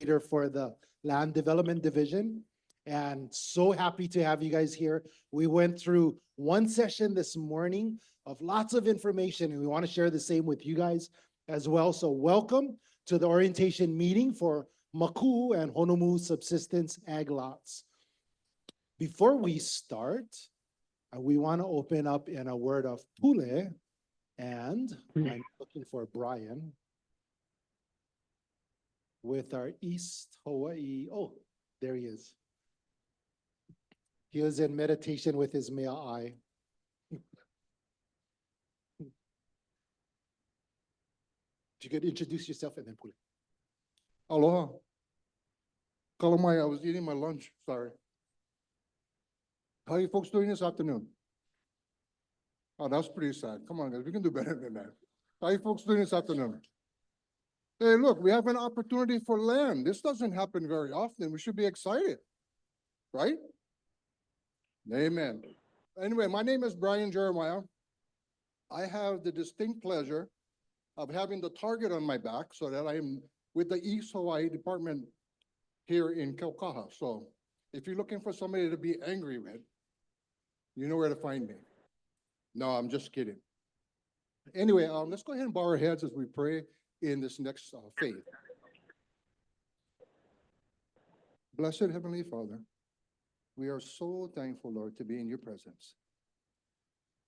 for the Land Development Division. And so happy to have you guys here. We went through one session this morning of lots of information, and we want to share the same with you guys as well. So welcome to the orientation meeting for Maku and Honomu Subsistence Ag Lots. Before we start, we want to open up in a word of Pule, and I'm looking for Brian with our East Hawaii. Oh, there he is. He was in meditation with his mea eye. If you could introduce yourself and then Pule. Aloha. Kalamai, I was eating my lunch, sorry. How are you folks doing this afternoon? Oh, that's pretty sad. Come on, guys, we can do better than that. How are you folks doing this afternoon? Hey, look, we have an opportunity for land. This doesn't happen very often. We should be excited, right? Amen. Anyway, my name is Brian Jeremiah. I have the distinct pleasure of having the target on my back so that I am with the East Hawaii Department here in Kaukaha. So if you're looking for somebody to be angry with, you know where to find me. No, I'm just kidding. Anyway, let's go ahead and bow our heads as we pray in this next faith. Blessed Heavenly Father, we are so thankful, Lord, to be in your presence.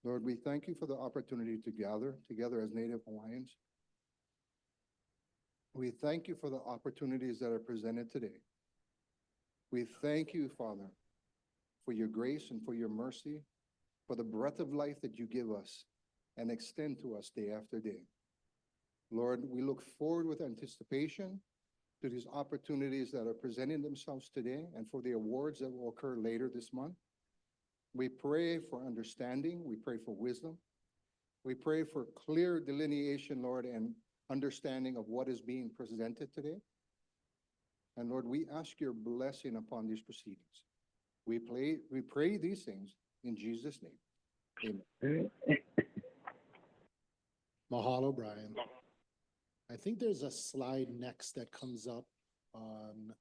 Lord, we thank you for the opportunity to gather together as Native Hawaiians. We thank you for the opportunities that are presented today. We thank you, Father, for your grace and for your mercy, for the breath of life that you give us and extend to us day after day. Lord, we look forward with anticipation to these opportunities that are presenting themselves today and for the awards that will occur later this month. We pray for understanding. We pray for wisdom. We pray for clear delineation, Lord, and understanding of what is being presented today. And Lord, we ask your blessing upon these proceedings. We pray these things in Jesus' name. Amen. Mahalo, Brian. I think there's a slide next that comes up on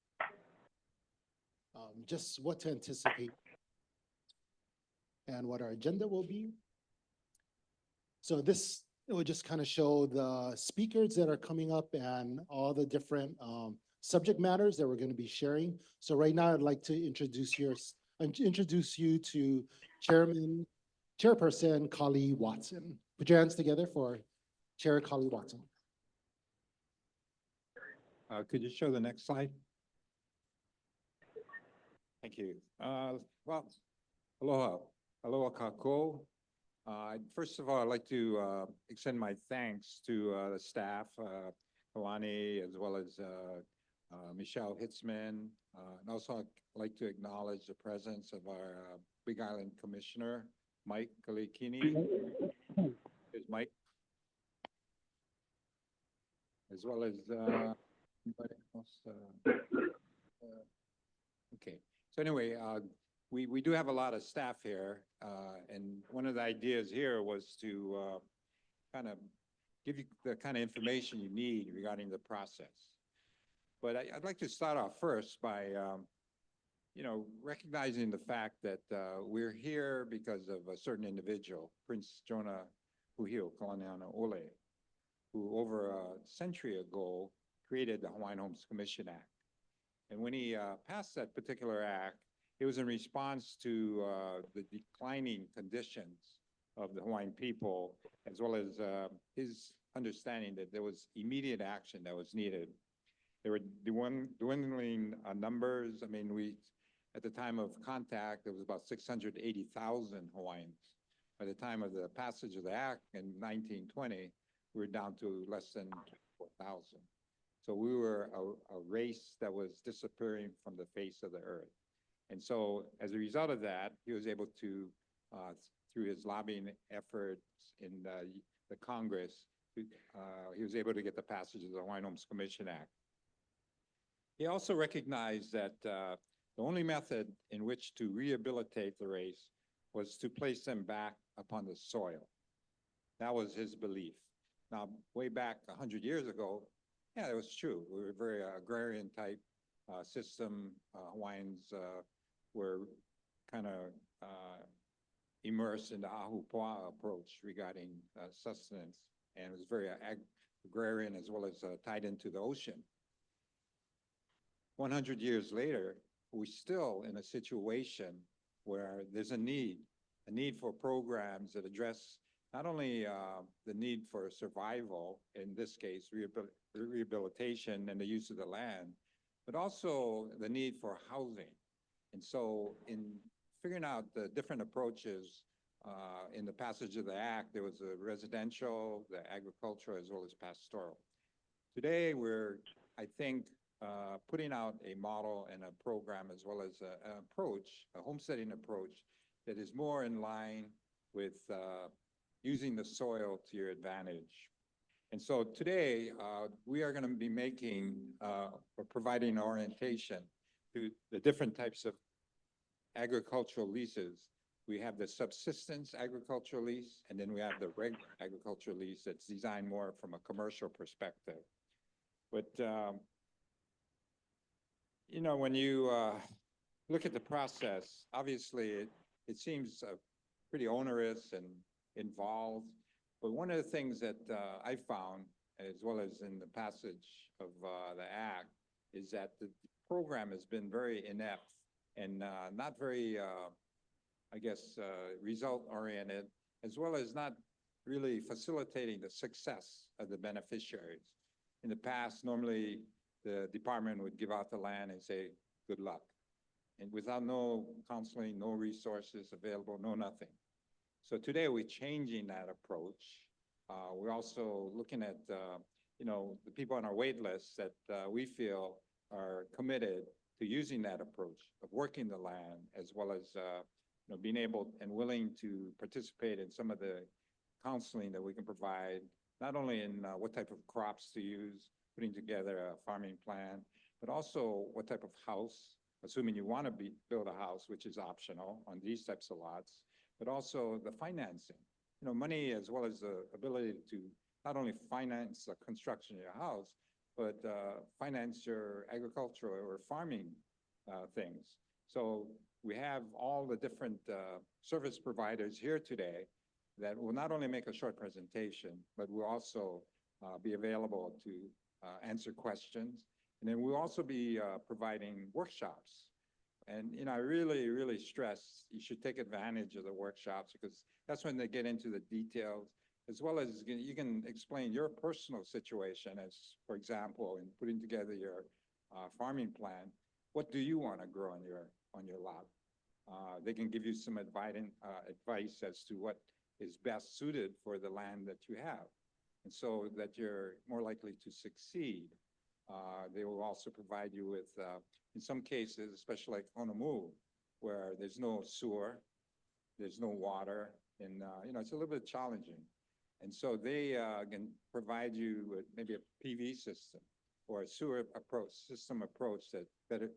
just what to anticipate and what our agenda will be. So this will just kind of show the speakers that are coming up and all the different subject matters that we're going to be sharing. So right now, I'd like to introduce you to Chairperson Kali Watson. Put your hands together for Chair Kali Watson. Could you show the next slide? Thank you. Well, aloha, aloha kako. First of all, I'd like to extend my thanks to the staff, Kalani, as well as Michelle Hitzman. And also I'd like to acknowledge the presence of our Big Island Commissioner, Mike Kalikini. Here's Mike. As well as anybody else? Okay. So anyway, we do have a lot of staff here, and one of the ideas here was to kind of give you the kind of information you need regarding the process. But I'd like to start off first by, recognizing the fact that we're here because of a certain individual, Prince Jonah Puhio Kalaniana Ole, who over a century ago created the Hawaiian Homes Commission Act. And when he passed that particular act, it was in response to the declining conditions of the Hawaiian people, as well as his understanding that there was immediate action that was needed. There were dwindling numbers. I mean, at the time of contact, there was about 680,000 Hawaiians. By the time of the passage of the act in 1920, we were down to less than 4,000. So we were a race that was disappearing from the face of the earth. And so as a result of that, he was able to, through his lobbying efforts in the Congress, he was able to get the passage of the Hawaiian Homes Commission Act. He also recognized that the only method in which to rehabilitate the race was to place them back upon the soil. That was his belief. Now, way back 100 years ago, Yeah, it was true. We were a very agrarian type system. Hawaiians were kind of immersed in the ahupua'a approach regarding sustenance, and it was very agrarian as well as tied into the ocean. 100 years later, we're still in a situation where there's a need for programs that address not only the need for survival, in this case, rehabilitation and the use of the land, but also the need for housing. And so in figuring out the different approaches in the passage of the act, there was a residential, the agricultural, as well as pastoral. Today, we're, I think, putting out a model and a program as well as an approach, a homesteading approach that is more in line with using the soil to your advantage. And so today, we are going to be making or providing orientation to the different types of agricultural leases. We have the subsistence agricultural lease, and then we have the regular agricultural lease that's designed more from a commercial perspective. But, you know, when you look at the process, obviously it seems pretty onerous and involved. But one of the things that I found, as well as in the passage of the act, is that the program has been very inept and not very, I guess, result-oriented, as well as not really facilitating the success of the beneficiaries. In the past, normally the department would give out the land and say, good luck. And without no counseling, no resources available, no nothing. So today we're changing that approach. We're also looking at, you know, the people on our wait list that we feel are committed to using that approach of working the land, as well as, you know, being able and willing to participate in some of the counseling that we can provide, not only in what type of crops to use, putting together a farming plan, but also what type of house, assuming you want to build a house, which is optional on these types of lots, but also the financing. You know, money as well as the ability to not only finance the construction of your house, but finance your agricultural or farming things. So we have all the different service providers here today that will not only make a short presentation, but will also be available to answer questions. And then we'll also be providing workshops. And, you know, I really, really stress you should take advantage of the workshops, because that's when they get into the details, as well as you can explain your personal situation as, for example, in putting together your farming plan. What do you want to grow on your lot? They can give you some advice as to what is best suited for the land that you have, and so that you're more likely to succeed. They will also provide you with, in some cases, especially like Honomu, where there's no sewer, there's no water, and you know, it's a little bit challenging. And so they can provide you with maybe a PV system or a sewer system approach that better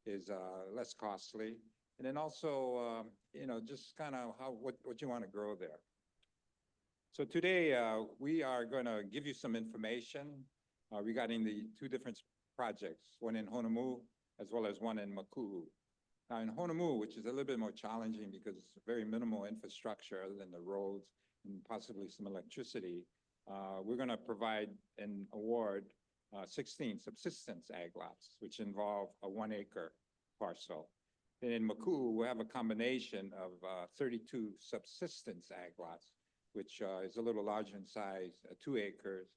is less costly. And then also, you know, just kind of what you want to grow there. So today we are going to give you some information regarding the two different projects, one in Honomu as well as one in Maku. Now in Honomu, which is a little bit more challenging because it's very minimal infrastructure other than the roads and possibly some electricity, we're going to provide and award 16 subsistence ag lots, which involve a 1 acre parcel. And in Maku, we have a combination of 32 subsistence ag lots, which is a little larger in size, 2 acres.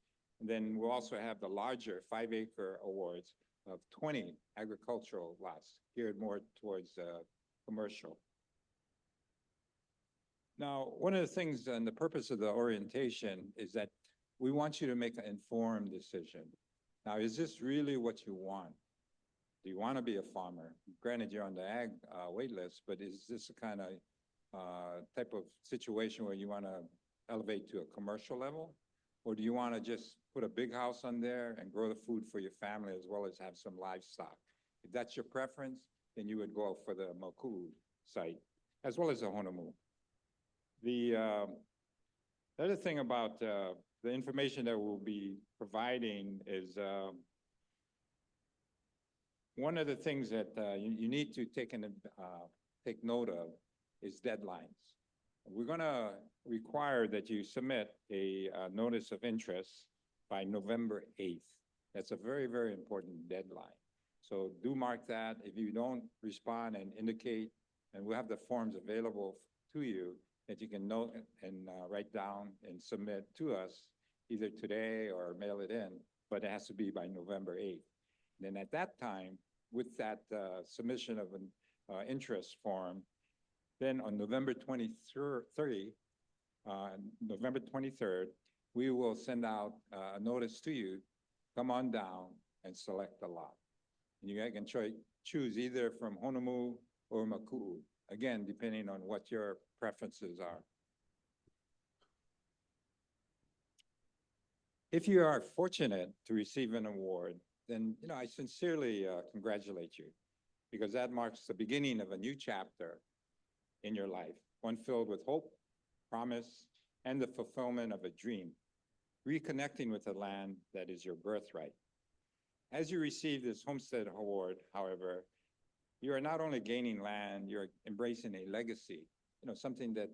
And then we'll also have the larger 5 acre awards of 20 agricultural lots geared more towards commercial. Now, one of the things and the purpose of the orientation is that we want you to make an informed decision. Now, is this really what you want? Do you want to be a farmer? Granted, you're on the ag wait list, but is this a kind of type of situation where you want to elevate to a commercial level? Or do you want to just put a big house on there and grow the food for your family as well as have some livestock? If that's your preference, then you would go for the Maku site as well as the Honomu. The other thing about the information that we'll be providing is, one of the things that, you need to take note of is deadlines. We're gonna require that you submit a, notice of interest by November 8th. That's a very, very important deadline. So do mark that. If you don't respond and indicate, and we'll have the forms available to you that you can note and write down and submit to us either today or mail it in, but it has to be by November 8th. Then at that time, with that submission of an interest form, then on November 23rd, we will send out a notice to you, come on down and select a lot. And you can choose either from Honomu or Maku, again, depending on what your preferences are. If you are fortunate to receive an award, then I sincerely congratulate you, because that marks the beginning of a new chapter in your life, one filled with hope, promise, and the fulfillment of a dream, reconnecting with the land that is your birthright. As you receive this homestead award, however, you are not only gaining land, you're embracing a legacy, something that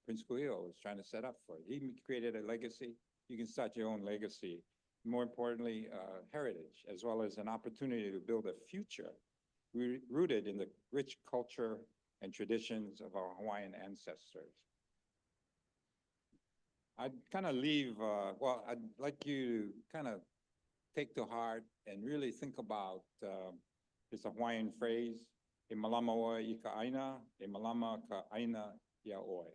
Prince Kuhio was trying to set up for. He created a legacy. You can start your own legacy. More importantly, heritage, as well as an opportunity to build a future rooted in the rich culture and traditions of our Hawaiian ancestors. I'd kind of I'd like you to kind of take to heart and really think about this Hawaiian phrase, e malama oe I ka aina, e malama ka aina ia oe.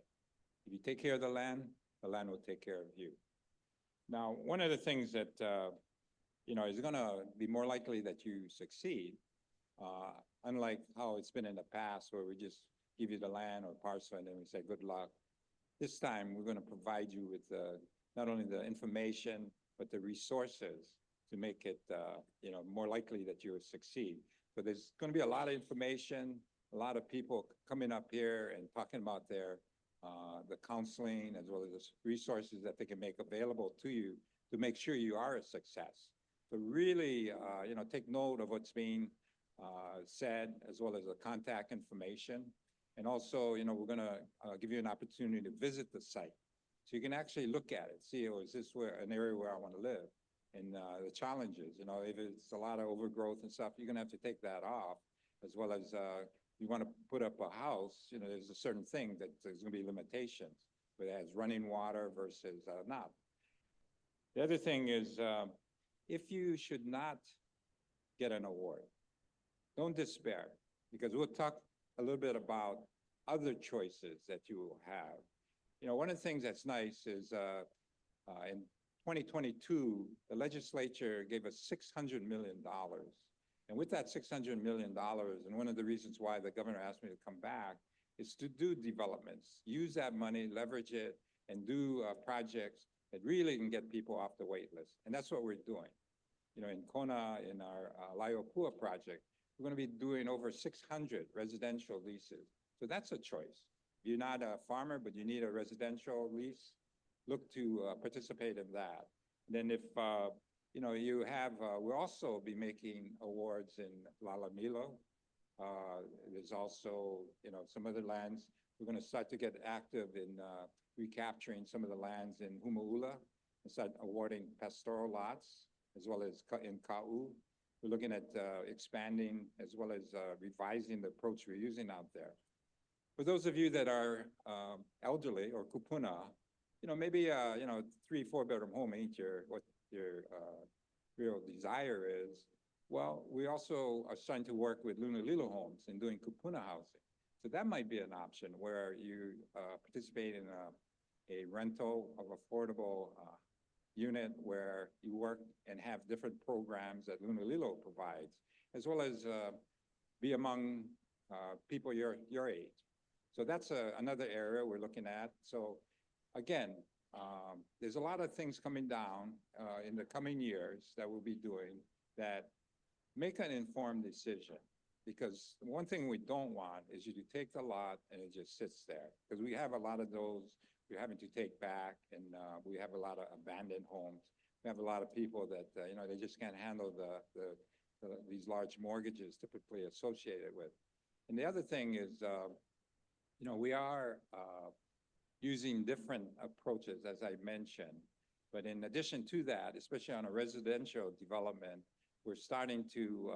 If you take care of the land will take care of you. Now, one of the things that, is gonna be more likely that you succeed, unlike how it's been in the past where we just give you the land or parcel and then we say, good luck. This time, we're gonna provide you with not only the information, but the resources to make it, more likely that you will succeed. So there's gonna be a lot of information, a lot of people coming up here and talking about the counseling as well as the resources that they can make available to you to make sure you are a success. So really, take note of what's being said, as well as the contact information. And also, we're gonna give you an opportunity to visit the site. So you can actually look at it, see, is this an area where I wanna live? And the challenges, if it's a lot of overgrowth and stuff, you're gonna have to take that off, as well as you wanna put up a house, there's a certain thing that there's gonna be limitations, whether it has running water versus not. The other thing is, if you should not get an award, don't despair, because we'll talk a little bit about other choices that you will have. One of the things that's nice is in 2022, the legislature gave us $600 million. And with that $600 million, and one of the reasons why the governor asked me to come back is to do developments, use that money, leverage it, and do projects that really can get people off the wait list. And that's what we're doing. In Kona, in our Laiopua project, we're going to be doing over 600 residential leases. So that's a choice. You're not a farmer, but you need a residential lease, look to participate in that. And then if, you have, we'll also be making awards in Lalamilo. There's also, some other lands. We're going to start to get active in recapturing some of the lands in Humaula and start awarding pastoral lots, as well as in Ka'u. We're looking at expanding as well as revising the approach we're using out there. For those of you that are elderly or kupuna, maybe 3-4 bedroom home ain't what your real desire is. Well, we also are starting to work with Lunalilo homes and doing kupuna housing. So that might be an option where you participate in a rental of affordable unit where you work and have different programs that Lunalilo provides, as well as be among people your age. So that's another area we're looking at. So again, there's a lot of things coming down in the coming years that we'll be doing that make an informed decision. Because one thing we don't want is you to take the lot and it just sits there. Because we have a lot of those we're having to take back, and we have a lot of abandoned homes. We have a lot of people that, they just can't handle these large mortgages typically associated with. And the other thing is, we are using different approaches, as I mentioned. But in addition to that, especially on a residential development, we're starting to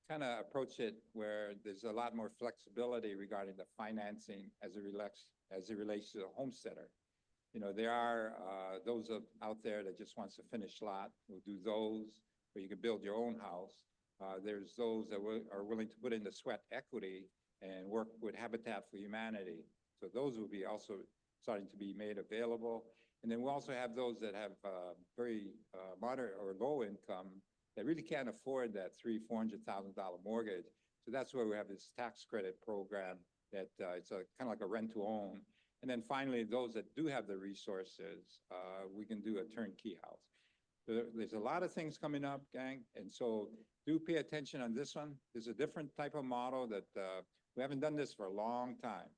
kind of approach it where there's a lot more flexibility regarding the financing as it relates to the homesteader. There are those out there that just wants a finished lot. We'll do those, where you can build your own house. There's those that are willing to put in the sweat equity and work with Habitat for Humanity. So those will be also starting to be made available. And then we also have those that have very moderate or low income that really can't afford that $300,000-$400,000 mortgage. So that's where we have this tax credit program that it's kind of like a rent to own. And then finally, those that do have the resources, we can do a turnkey house. So there's a lot of things coming up, gang. And so do pay attention on this one. There's a different type of model that we haven't done this for a long time.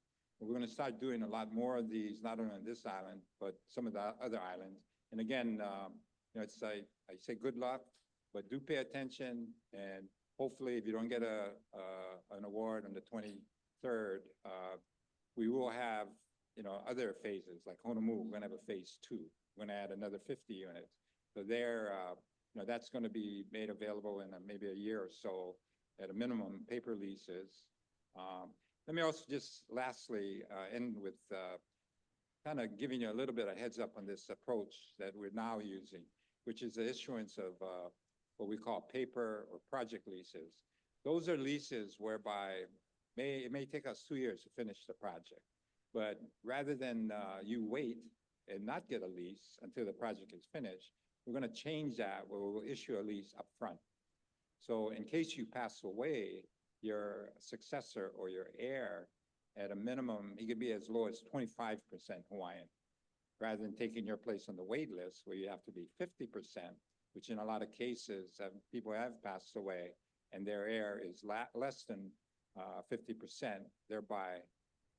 We're going to start doing a lot more of these, not only on this island, but some of the other islands. And again, I say good luck, but do pay attention. And hopefully, if you don't get an award on the 23rd, we will have, other phases like Honomu. We're going to have a phase 2. We're going to add another 50 units. So there, that's going to be made available in maybe a year or so at a minimum, paper leases. Let me also just lastly end with kind of giving you a little bit of heads up on this approach that we're now using, which is the issuance of what we call paper or project leases. Those are leases whereby it may take us 2 years to finish the project. But rather than you wait and not get a lease until the project is finished, we're going to change that where we'll issue a lease up front. So in case you pass away, your successor or your heir, at a minimum, he could be as low as 25% Hawaiian, rather than taking your place on the wait list where you have to be 50%, which in a lot of cases, people have passed away and their heir is less than 50%, thereby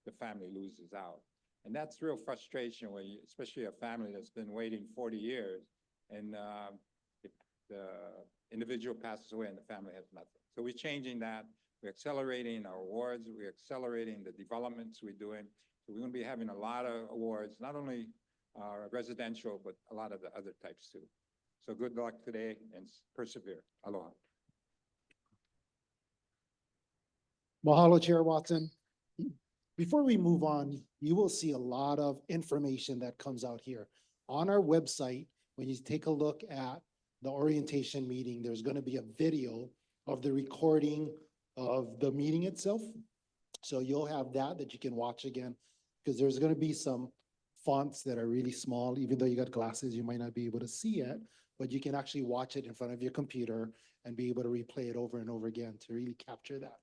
the family loses out. And that's real frustration when especially a family that's been waiting 40 years and if the individual passes away and the family has nothing. So we're changing that. We're accelerating our awards. We're accelerating the developments we're doing. So we're going to be having a lot of awards, not only residential, but a lot of the other types too. So good luck today and persevere. Aloha. Mahalo, Chair Watson. Before we move on, you will see a lot of information that comes out here. On our website, when you take a look at the orientation meeting, there's going to be a video of the recording of the meeting itself. So you'll have that you can watch again, because there's going to be some fonts that are really small. Even though you got glasses, you might not be able to see it, but you can actually watch it in front of your computer and be able to replay it over and over again to really capture that.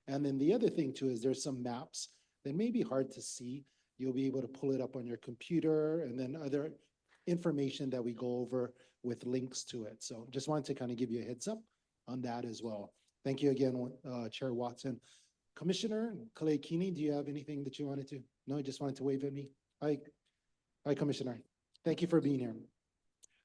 And then the other thing too is there's some maps that may be hard to see. You'll be able to pull it up on your computer, and then other information that we go over with links to it. So just wanted to kind of give you a heads up on that as well. Thank you again, Chair Watson. Commissioner Kalekini, do you have anything that you wanted to? No, you just wanted to wave at me. Hi, Commissioner. Thank you for being here.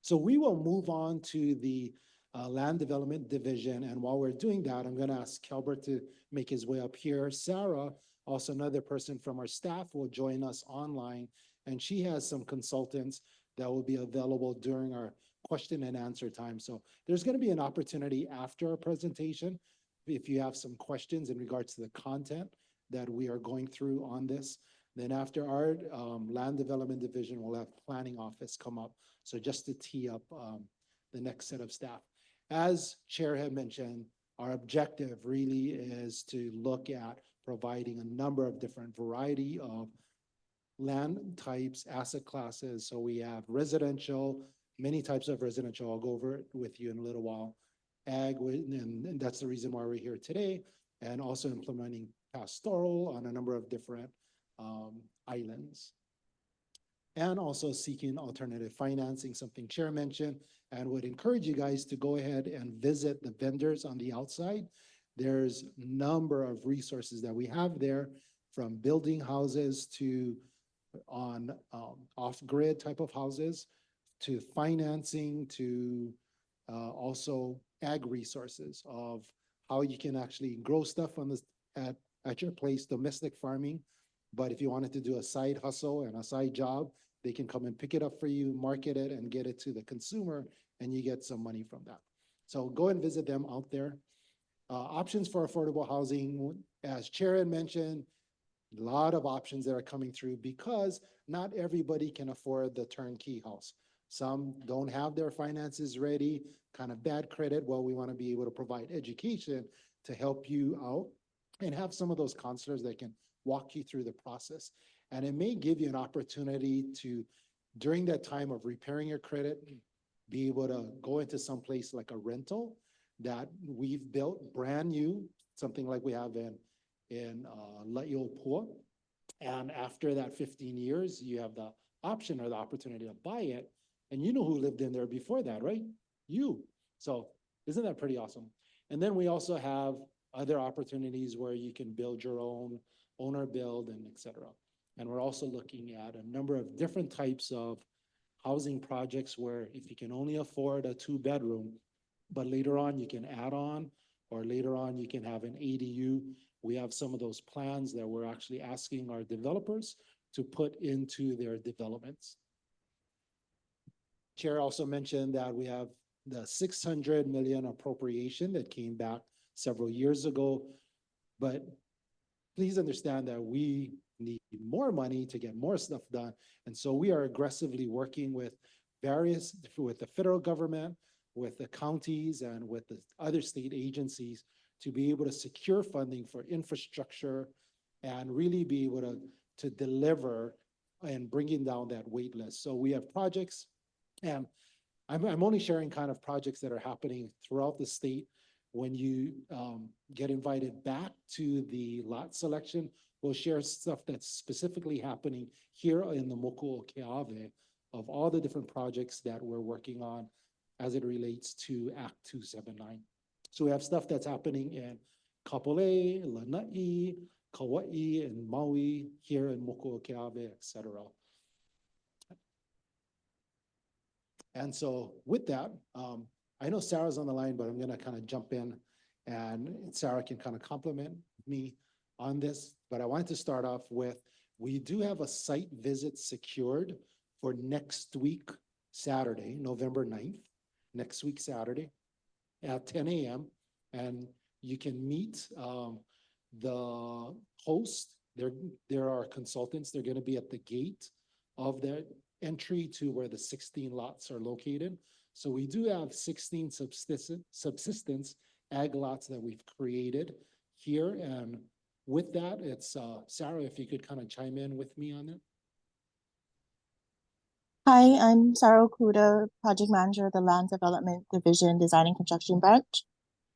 So we will move on to the Land Development Division. And while we're doing that, I'm going to ask Calbert to make his way up here. Sarah, also another person from our staff, will join us online. And she has some consultants that will be available during our question and answer time. So there's going to be an opportunity after our presentation if you have some questions in regards to the content that we are going through on this. Then after our Land Development Division, we'll have Planning Office come up. So just to tee up the next set of staff. As Chair had mentioned, our objective really is to look at providing a number of different variety of land types, asset classes. So we have residential, many types of residential. I'll go over it with you in a little while. Ag, and that's the reason why we're here today, and also implementing pastoral on a number of different islands. And also seeking alternative financing, something Chair mentioned, and would encourage you guys to go ahead and visit the vendors on the outside. There's a number of resources that we have there, from building houses to on off-grid type of houses, to financing, to also ag resources of how you can actually grow stuff on this at your place, domestic farming. But if you wanted to do a side hustle and a side job, they can come and pick it up for you, market it, and get it to the consumer, and you get some money from that. So go and visit them out there. Options for affordable housing, as Chair had mentioned, a lot of options that are coming through because not everybody can afford the turnkey house. Some don't have their finances ready, kind of bad credit. Well, we want to be able to provide education to help you out and have some of those counselors that can walk you through the process. And it may give you an opportunity to, during that time of repairing your credit, be able to go into some place like a rental that we've built brand new, something like we have in La'iopua. And after that 15 years, you have the option or the opportunity to buy it. And you know who lived in there before that, right? You. So isn't that pretty awesome? And then we also have other opportunities where you can build your own owner build and et cetera. And we're also looking at a number of different types of housing projects where if you can only afford a 2-bedroom, but later on you can add on, or later on you can have an ADU. We have some of those plans that we're actually asking our developers to put into their developments. Chair also mentioned that we have the 600 million appropriation that came back several years ago, but please understand that we need more money to get more stuff done. And so we are aggressively working with the federal government, with the counties, and with the other state agencies to be able to secure funding for infrastructure and really be able to deliver and bringing down that wait list. So we have projects, and I'm only sharing kind of projects that are happening throughout the state. When you get invited back to the lot selection, we'll share stuff that's specifically happening here in the Moku o Keawe of all the different projects that we're working on as it relates to Act 279. So we have stuff that's happening in Kapolei, Lanai, Kauai, and Maui, here in Moku o Keawe, et cetera. And so with that, I know Sarah's on the line, but I'm going to kind of jump in and Sarah can kind of compliment me on this. But I wanted to start off with, we do have a site visit secured for next week, Saturday, November 9th, next week, Saturday at 10 a.m. And you can meet the host. There are consultants. They're going to be at the gate of the entry to where the 16 lots are located. So we do have 16 subsistence ag lots that we've created here. And with that, it's Sarah, if you could kind of chime in with me on that. Hi, I'm Sarah Okuda, Project Manager of the Land Development Division Design and Construction Branch.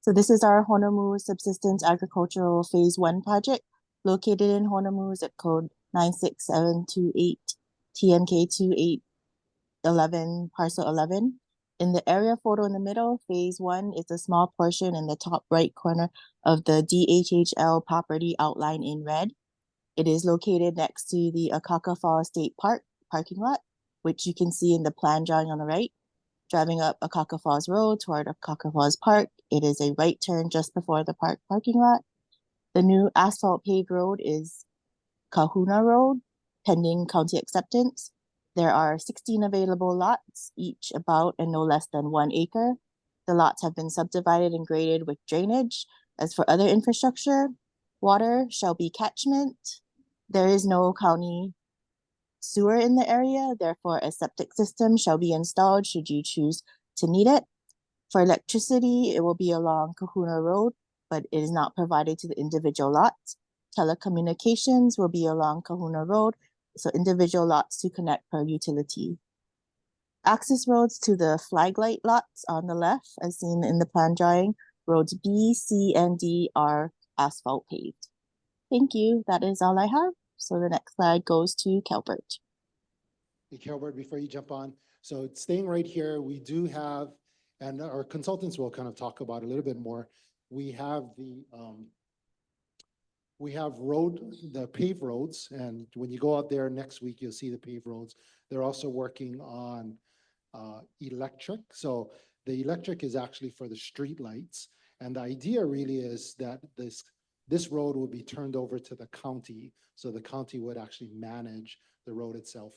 So this is our Honomu Subsistence Agricultural Phase 1 project located in Honomu, zip code 96728, TNK 2811, parcel 11. In the area photo in the middle, Phase 1 is a small portion in the top right corner of the DHHL property outlined in red. It is located next to the Akaka Falls State Park parking lot, which you can see in the plan drawing on the right. Driving up Akaka Falls Road toward Akaka Falls Park, it is a right turn just before the park parking lot. The new asphalt paved road is Kahuna Road, pending county acceptance. There are 16 available lots, each about and no less than 1 acre. The lots have been subdivided and graded with drainage. As for other infrastructure, water shall be catchment. There is no county sewer in the area, therefore a septic system shall be installed should you choose to need it. For electricity, it will be along Kahuna Road, but it is not provided to the individual lots. Telecommunications will be along Kahuna Road, so individual lots to connect per utility. Access roads to the flaglight lots on the left, as seen in the plan drawing, roads B, C, and D are asphalt paved. Thank you. That is all I have. So the next slide goes to Kelbert. Hey, Kelbert, before you jump on, so staying right here, we do have, and our consultants will kind of talk about a little bit more. We have we have the paved roads, and when you go out there next week, you'll see the paved roads. They're also working on electric. So the electric is actually for the street lights. And the idea really is that this road will be turned over to the county. So the county would actually manage the road itself.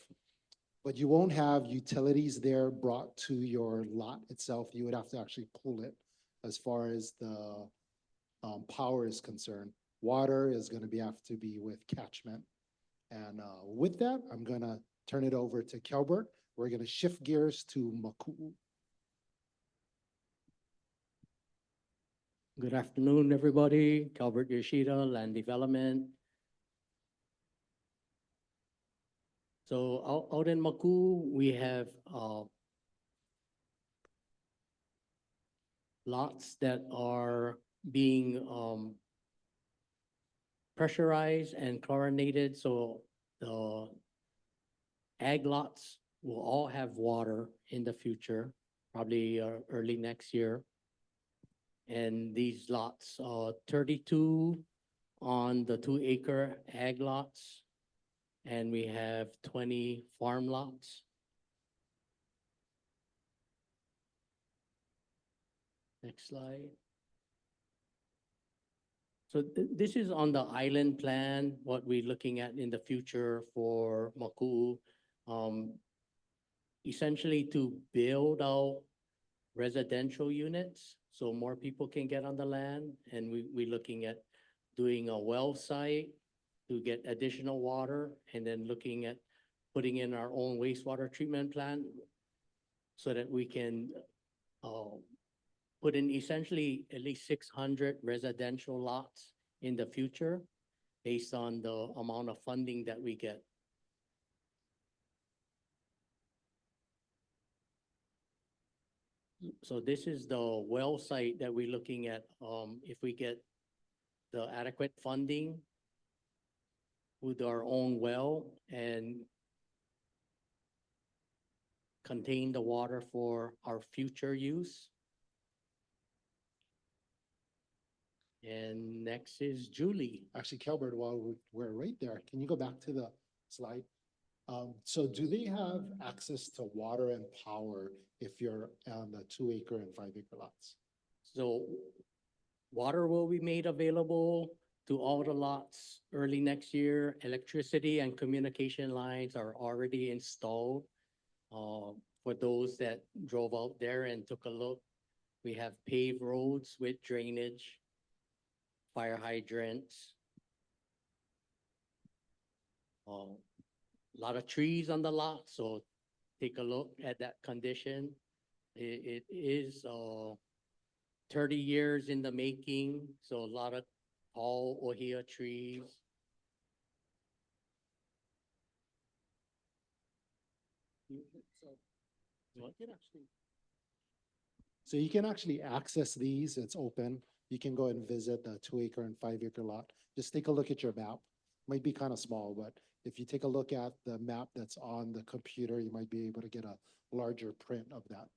But you won't have utilities there brought to your lot itself. You would have to actually pull it as far as the power is concerned. Water is going to have to be with catchment. And with that, I'm going to turn it over to Kelbert. We're going to shift gears to Maku. Good afternoon, everybody. Calvert Yoshida, Land Development. So out in Maku, we have lots that are being pressurized and chlorinated. So the ag lots will all have water in the future, probably early next year. And these lots, 32 on the 2-acre ag lots, and we have 20 farm lots. Next slide. So this is on the island plan, what we're looking at in the future for Maku. Essentially to build out residential units, so more people can get on the land. And we're looking at doing a well site to get additional water, and then looking at putting in our own wastewater treatment plant so that we can put in essentially at least 600 residential lots in the future based on the amount of funding that we get. So this is the well site that we're looking at. If we get the adequate funding with our own well and contain the water for our future use. And next is Julie. Actually, Kelbert, while we're right there, can you go back to the slide? So do they have access to water and power if you're on the 2-acre and 5-acre lots? So water will be made available to all the lots early next year. Electricity and communication lines are already installed. For those that drove out there and took a look, we have paved roads with drainage, fire hydrants. A lot of trees on the lot, so take a look at that condition. It is 30 years in the making, so a lot of tall ohia trees. So you can actually access these. It's open. You can go and visit the 2-acre and 5-acre lot. Just take a look at your map. Might be kind of small, but if you take a look at the map that's on the computer, you might be able to get a larger print of that.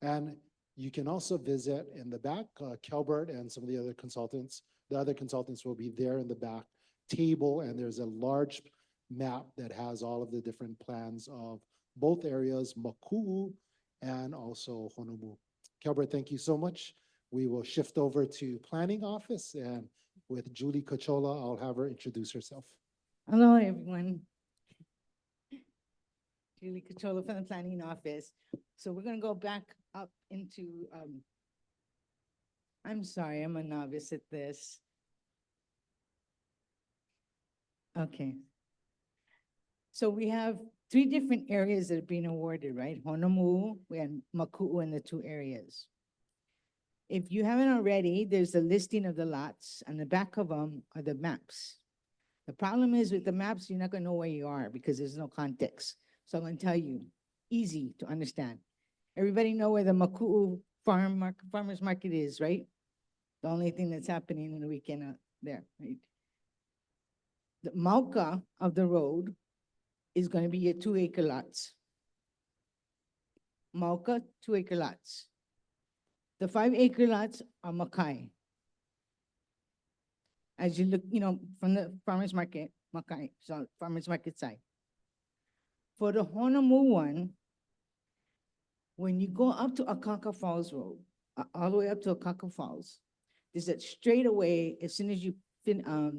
And you can also visit in the back, Kelbert and some of the other consultants. The other consultants will be there in the back table, and there's a large map that has all of the different plans of both areas, Maku and also Honomu. Kelbert, thank you so much. We will shift over to planning office, and with Julie Cochola, I'll have her introduce herself. Hello, everyone. Julie Cochola from the planning office. So we're gonna go back up into, I'm sorry, I'm a novice at this. Okay. So we have 3 different areas that are being awarded, right? Honomu and Maku in the 2 areas. If you haven't already, there's a listing of the lots. On the back of them are the maps. The problem is with the maps, you're not gonna know where you are because there's no context. So I'm gonna tell you, easy to understand. Everybody know where the Maku farmer's market is, right? The only thing that's happening in the weekend there, right? The Mauka of the road is gonna be your 2-acre lots. Mauka, 2-acre lots. The 5-acre lots are Makai. as you look, from the farmer's market, Makai, so farmer's market side. For the Honomu one, when you go up to Akaka Falls Road, all the way up to Akaka Falls, there's that straight away, as soon as you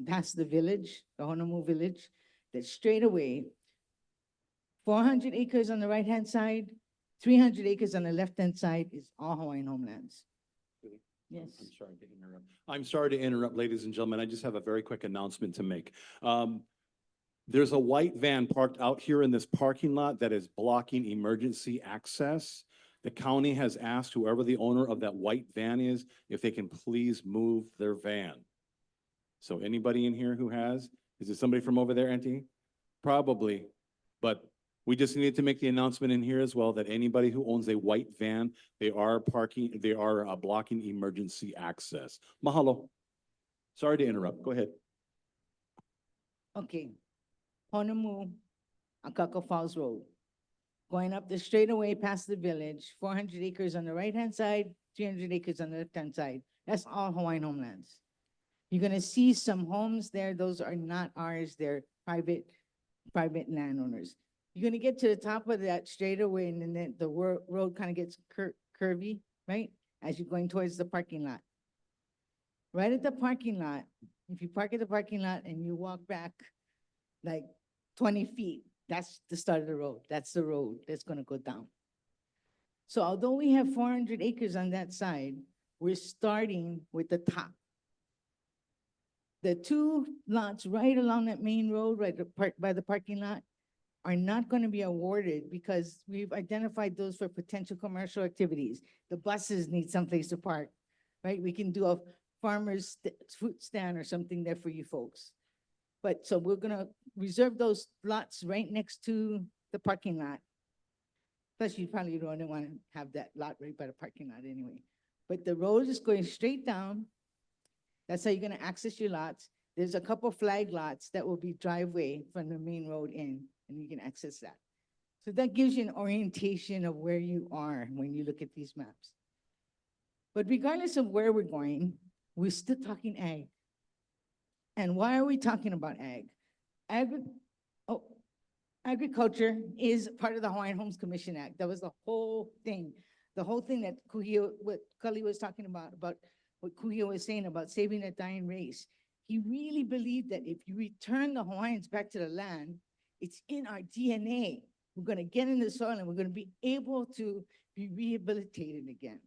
pass the village, the Honomu village, that straight away, 400 acres on the right-hand side, 300 acres on the left-hand side is all Hawaiian homelands. Really? Yes. I'm sorry to interrupt. I'm sorry to interrupt, ladies and gentlemen. I just have a very quick announcement to make. There's a white van parked out here in this parking lot that is blocking emergency access. The county has asked whoever the owner of that white van is, if they can please move their van. So anybody in here who has, is it somebody from over there, Auntie? Probably, but we just needed to make the announcement in here as well that anybody who owns a white van, they are blocking emergency access. Mahalo. Sorry to interrupt. Go ahead. Okay. Honomu, Akaka Falls Road. Going up the straightaway past the village, 400 acres on the right-hand side, 300 acres on the left-hand side. That's all Hawaiian homelands. You're gonna see some homes there. Those are not ours. They're private landowners. You're gonna get to the top of that straightaway and then the road kind of gets curvy, right? As you're going towards the parking lot. Right at the parking lot, if you park at the parking lot and you walk back like 20 feet, that's the start of the road. That's the road that's gonna go down. So although we have 400 acres on that side, we're starting with the top. The two lots right along that main road, right by the parking lot, are not gonna be awarded because we've identified those for potential commercial activities. The buses need someplace to park, right? We can do a farmer's fruit stand or something there for you folks. But so we're gonna reserve those lots right next to the parking lot. Plus you probably don't want to have that lot right by the parking lot anyway. But the road is going straight down. That's how you're gonna access your lots. There's a couple flag lots that will be driveway from the main road in, and you can access that. So that gives you an orientation of where you are when you look at these maps. But regardless of where we're going, we're still talking ag. And why are we talking about ag? Agriculture is part of the Hawaiian Homes Commission Act. That was the whole thing. The whole thing that what Cully was talking about what Kuhio was saying about saving a dying race. He really believed that if you return the Hawaiians back to the land, it's in our DNA. We're gonna get in the soil and we're gonna be able to be rehabilitated again.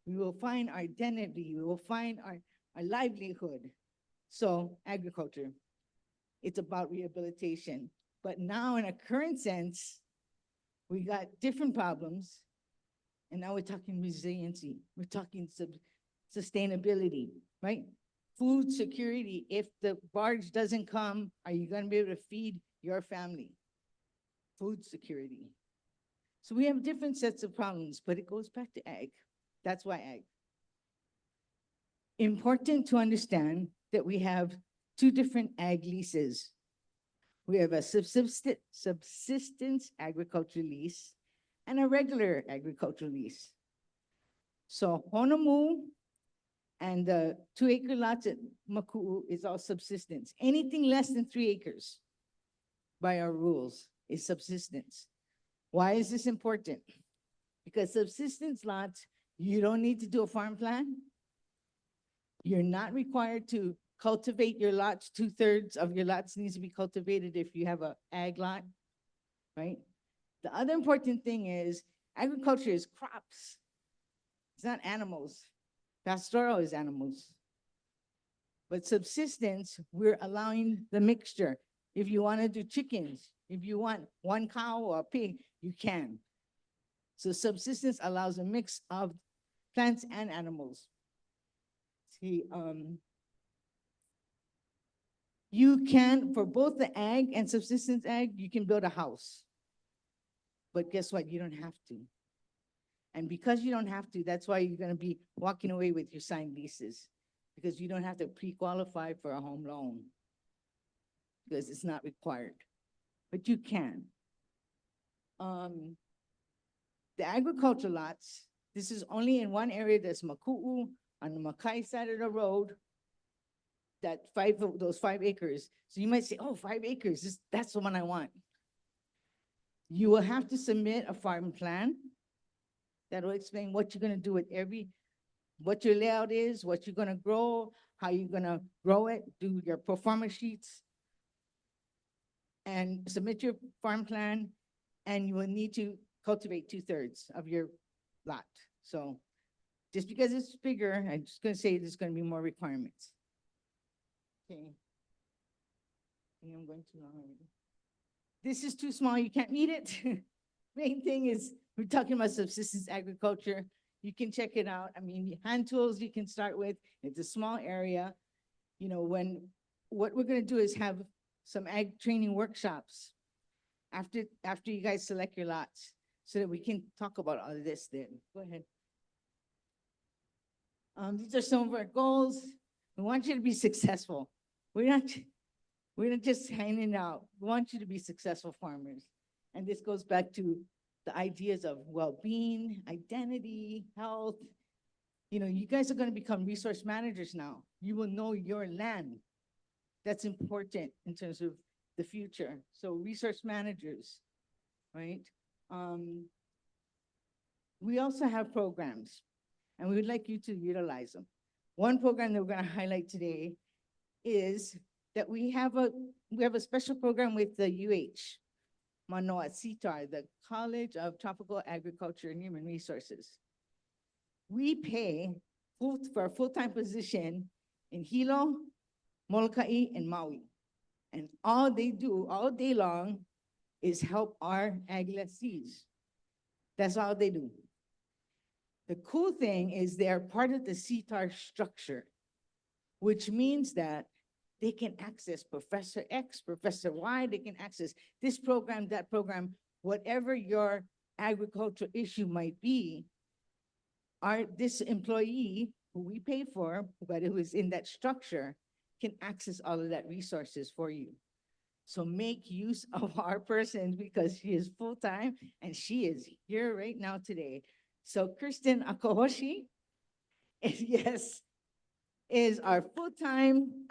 We will find our identity, we will find our livelihood. So agriculture, it's about rehabilitation. But now in a current sense, we got different problems. And now we're talking resiliency. We're talking sustainability, right? Food security. If the barge doesn't come, are you gonna be able to feed your family? Food security. So we have different sets of problems, but it goes back to ag. That's why ag. Important to understand that we have two different ag leases. We have a subsistence agriculture lease and a regular agricultural lease. So Honomu and the 2-acre lots at Maku is all subsistence. Anything less than 3 acres by our rules is subsistence. Why is this important? Because subsistence lots, you don't need to do a farm plan. You're not required to cultivate your lots. 2/3 of your lots needs to be cultivated if you have a ag lot, right? The other important thing is agriculture is crops. It's not animals. Pastoral is animals. But subsistence, we're allowing the mixture. If you want to do chickens, if you want 1 cow or a pig, you can. So subsistence allows a mix of plants and animals. See, you can, for both the ag and subsistence ag, you can build a house. But guess what? You don't have to. And because you don't have to, that's why you're gonna be walking away with your signed leases, because you don't have to pre-qualify for a home loan because it's not required, but you can. The agriculture lots, this is only in one area, that's Maku'u on the Makai side of the road. those 5 acres. So you might say, oh, 5 acres, that's the one I want. You will have to submit a farm plan that will explain what you're gonna do with what your layout is, what you're gonna grow, how you're gonna grow it, do your performance sheets, and submit your farm plan, and you will need to cultivate 2/3 of your lot. So just because it's bigger, I'm just gonna say there's gonna be more requirements. Okay. I think I'm going too long already. This is too small, you can't read it. Main thing is, we're talking about subsistence agriculture. You can check it out. I mean, hand tools you can start with. It's a small area. You know, what we're gonna do is have some ag training workshops after you guys select your lots, so that we can talk about all of this then. Go ahead. These are some of our goals. We want you to be successful. We're not just hanging out. We want you to be successful farmers. And this goes back to the ideas of well-being, identity, health. You know, you guys are gonna become resource managers now. You will know your land. That's important in terms of the future. So resource managers, right? We also have programs, and we would like you to utilize them. One program that we're gonna highlight today is that we have a special program with the UH, Manoa CTAR, the College of Tropical Agriculture and Human Resources. We pay for a full-time position in Hilo, Molokai, and Maui. And all they do all day long is help our ag lessees. That's all they do. The cool thing is they're part of the CTAR structure, which means that they can access Professor X, Professor Y, they can access this program, that program, whatever your agricultural issue might be. This employee who we pay for, but who is in that structure, can access all of that resources for you. So make use of our person, because she is full-time and she is here right now today. So Kirsten Akohoshi is our full-time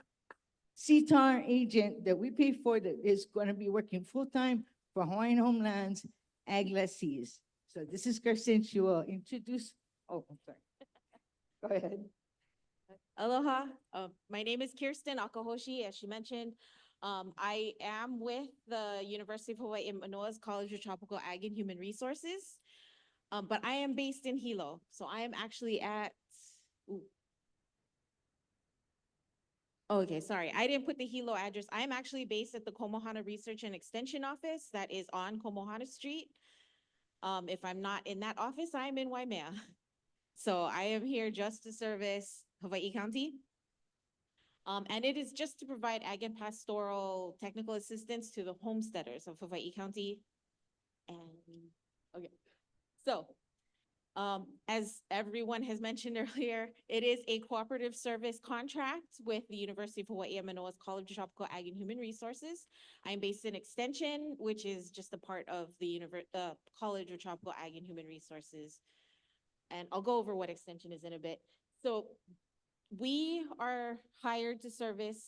CTAR agent that we pay for, that is going to be working full-time for Hawaiian Homelands Ag Lessees. So this is Kirsten. She will introduce, oh, I'm sorry. Go ahead. Aloha, my name is Kirsten Akahoshi, as she mentioned. I am with the University of Hawaii Manoa's College of Tropical Ag and Human Resources, but I am based in Hilo. So I am actually at, okay, sorry, I didn't put the Hilo address. I am actually based at the Komohana Research and Extension Office that is on Komohana Street. If I'm not in that office, I'm in Waimea. So I am here just to service Hawaii County. And it is just to provide ag and pastoral technical assistance to the homesteaders of Hawaii County. And, okay, so as everyone has mentioned earlier, it is a cooperative service contract with the University of Hawaii Manoa's College of Tropical Ag and Human Resources. I'm based in Extension, which is just a part of the College of Tropical Ag and Human Resources. And I'll go over what Extension is in a bit. So we are hired to service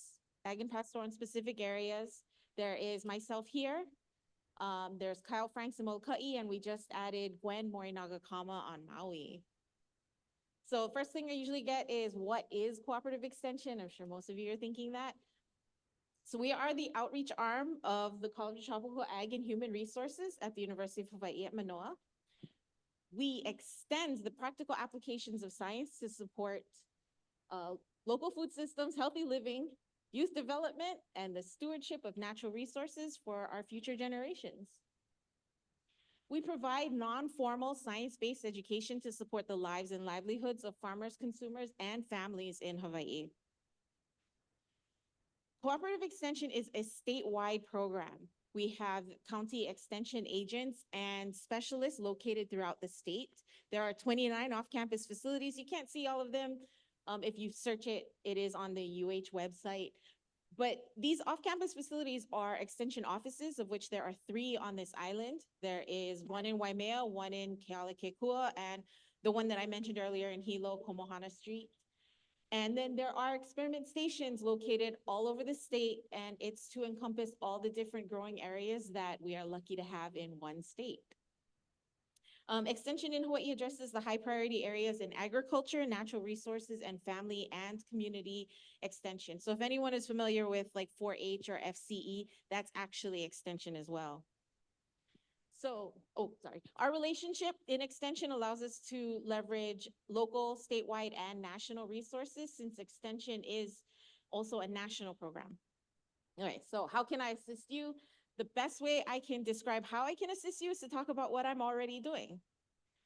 ag and pastoral in specific areas. There is myself here. There's Kyle Franks in Molokai, and we just added Gwen Morinagakama on Maui. So first thing I usually get is, what is cooperative extension? I'm sure most of you are thinking that. So we are the outreach arm of the College of Tropical Ag and Human Resources at the University of Hawaii at Manoa. We extend the practical applications of science to support local food systems, healthy living, youth development, and the stewardship of natural resources for our future generations. We provide non-formal science-based education to support the lives and livelihoods of farmers, consumers, and families in Hawaii. Cooperative Extension is a statewide program. We have county extension agents and specialists located throughout the state. There are 29 off-campus facilities. You can't see all of them. If you search it, it is on the UH website. But these off-campus facilities are extension offices, of which there are 3 on this island. There is one in Waimea, one in Kealakekua, and the one that I mentioned earlier in Hilo, Komohana Street. And then there are experiment stations located all over the state, and it's to encompass all the different growing areas that we are lucky to have in one state. Extension in Hawaii addresses the high priority areas in agriculture, natural resources, and family and community extension. So if anyone is familiar with like 4-H or FCE, that's actually extension as well. So, our relationship in extension allows us to leverage local, statewide, and national resources, since extension is also a national program. All right, so how can I assist you? The best way I can describe how I can assist you is to talk about what I'm already doing.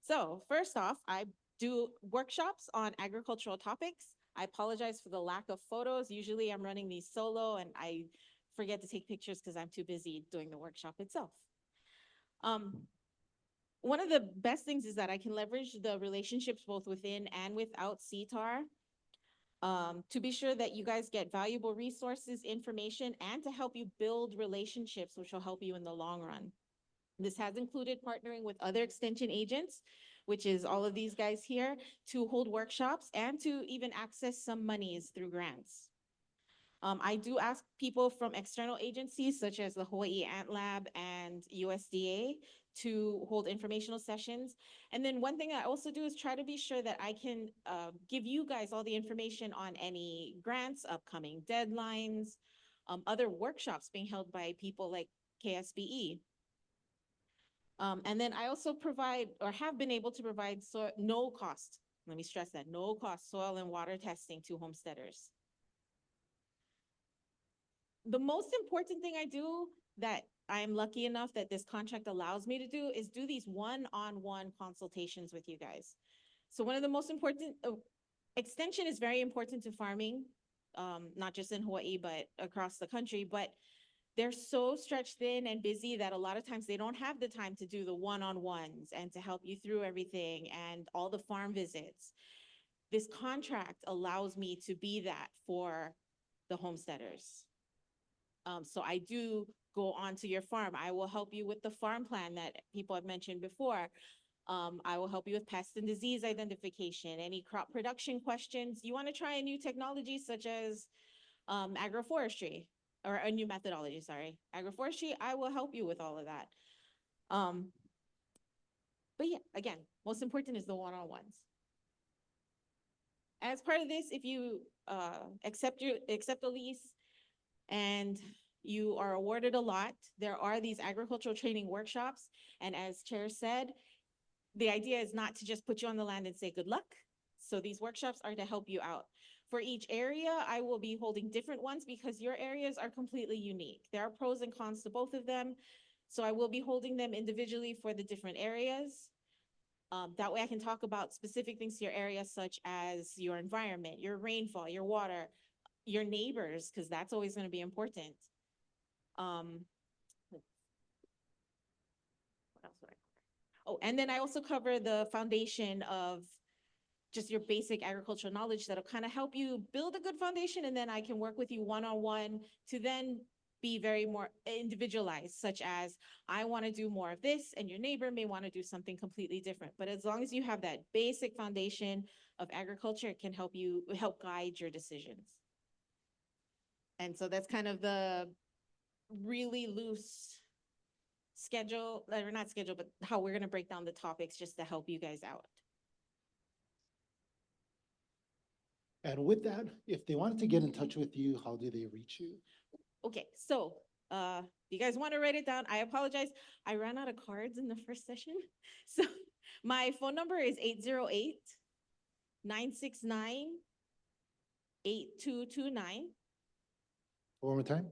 So first off, I do workshops on agricultural topics. I apologize for the lack of photos. Usually I'm running these solo and I forget to take pictures because I'm too busy doing the workshop itself. One of the best things is that I can leverage the relationships both within and without CTAR to be sure that you guys get valuable resources, information, and to help you build relationships, which will help you in the long run. This has included partnering with other extension agents, which is all of these guys here, to hold workshops and to even access some monies through grants. I do ask people from external agencies such as the Hawaii Ant Lab and USDA to hold informational sessions. And then one thing I also do is try to be sure that I can give you guys all the information on any grants, upcoming deadlines, other workshops being held by people like KSBE. And then I also provide, or have been able to provide, no cost, let me stress that, no cost soil and water testing to homesteaders. The most important thing I do that I'm lucky enough that this contract allows me to do is do these one-on-one consultations with you guys. So one of the most important, extension is very important to farming, not just in Hawaii, but across the country, but they're so stretched thin and busy that a lot of times they don't have the time to do the one-on-ones and to help you through everything and all the farm visits. This contract allows me to be that for the homesteaders. So I do go onto your farm. I will help you with the farm plan that people have mentioned before. I will help you with pest and disease identification, any crop production questions. You want to try a new technology such as agroforestry, or a new methodology, sorry. Agroforestry, I will help you with all of that. But yeah, again, most important is the one-on-ones. As part of this, if you accept a lease and you are awarded a lot, there are these agricultural training workshops. And as Chair said, the idea is not to just put you on the land and say good luck. So these workshops are to help you out. For each area, I will be holding different ones because your areas are completely unique. There are pros and cons to both of them. So I will be holding them individually for the different areas. That way I can talk about specific things to your area, such as your environment, your rainfall, your water, your neighbors, because that's always going to be important. What else would I cover? Oh, and then I also cover the foundation of just your basic agricultural knowledge that'll kind of help you build a good foundation, and then I can work with you one-on-one to then be very more individualized, such as I want to do more of this and your neighbor may want to do something completely different. But as long as you have that basic foundation of agriculture, it can help guide your decisions. And so that's kind of the really loose schedule, or not schedule, but how we're going to break down the topics just to help you guys out. And with that, if they wanted to get in touch with you, how do they reach you? Okay, so you guys want to write it down? I apologize. I ran out of cards in the first session. So my phone number is 808-969-8229. One more time?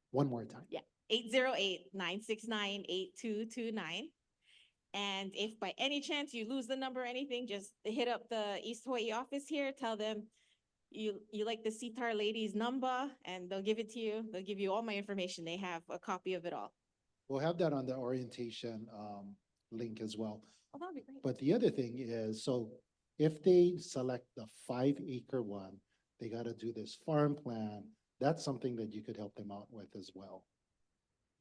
One more time. Yeah, 808-969-8229. And if by any chance you lose the number or anything, just hit up the East Hawaii office here, tell them you like the CTAR lady's number, and they'll give it to you. They'll give you all my information. They have a copy of it all. We'll have that on the orientation link as well. Oh, that'll be great. But the other thing is, so if they select the 5-acre one, they got to do this farm plan. That's something that you could help them out with as well.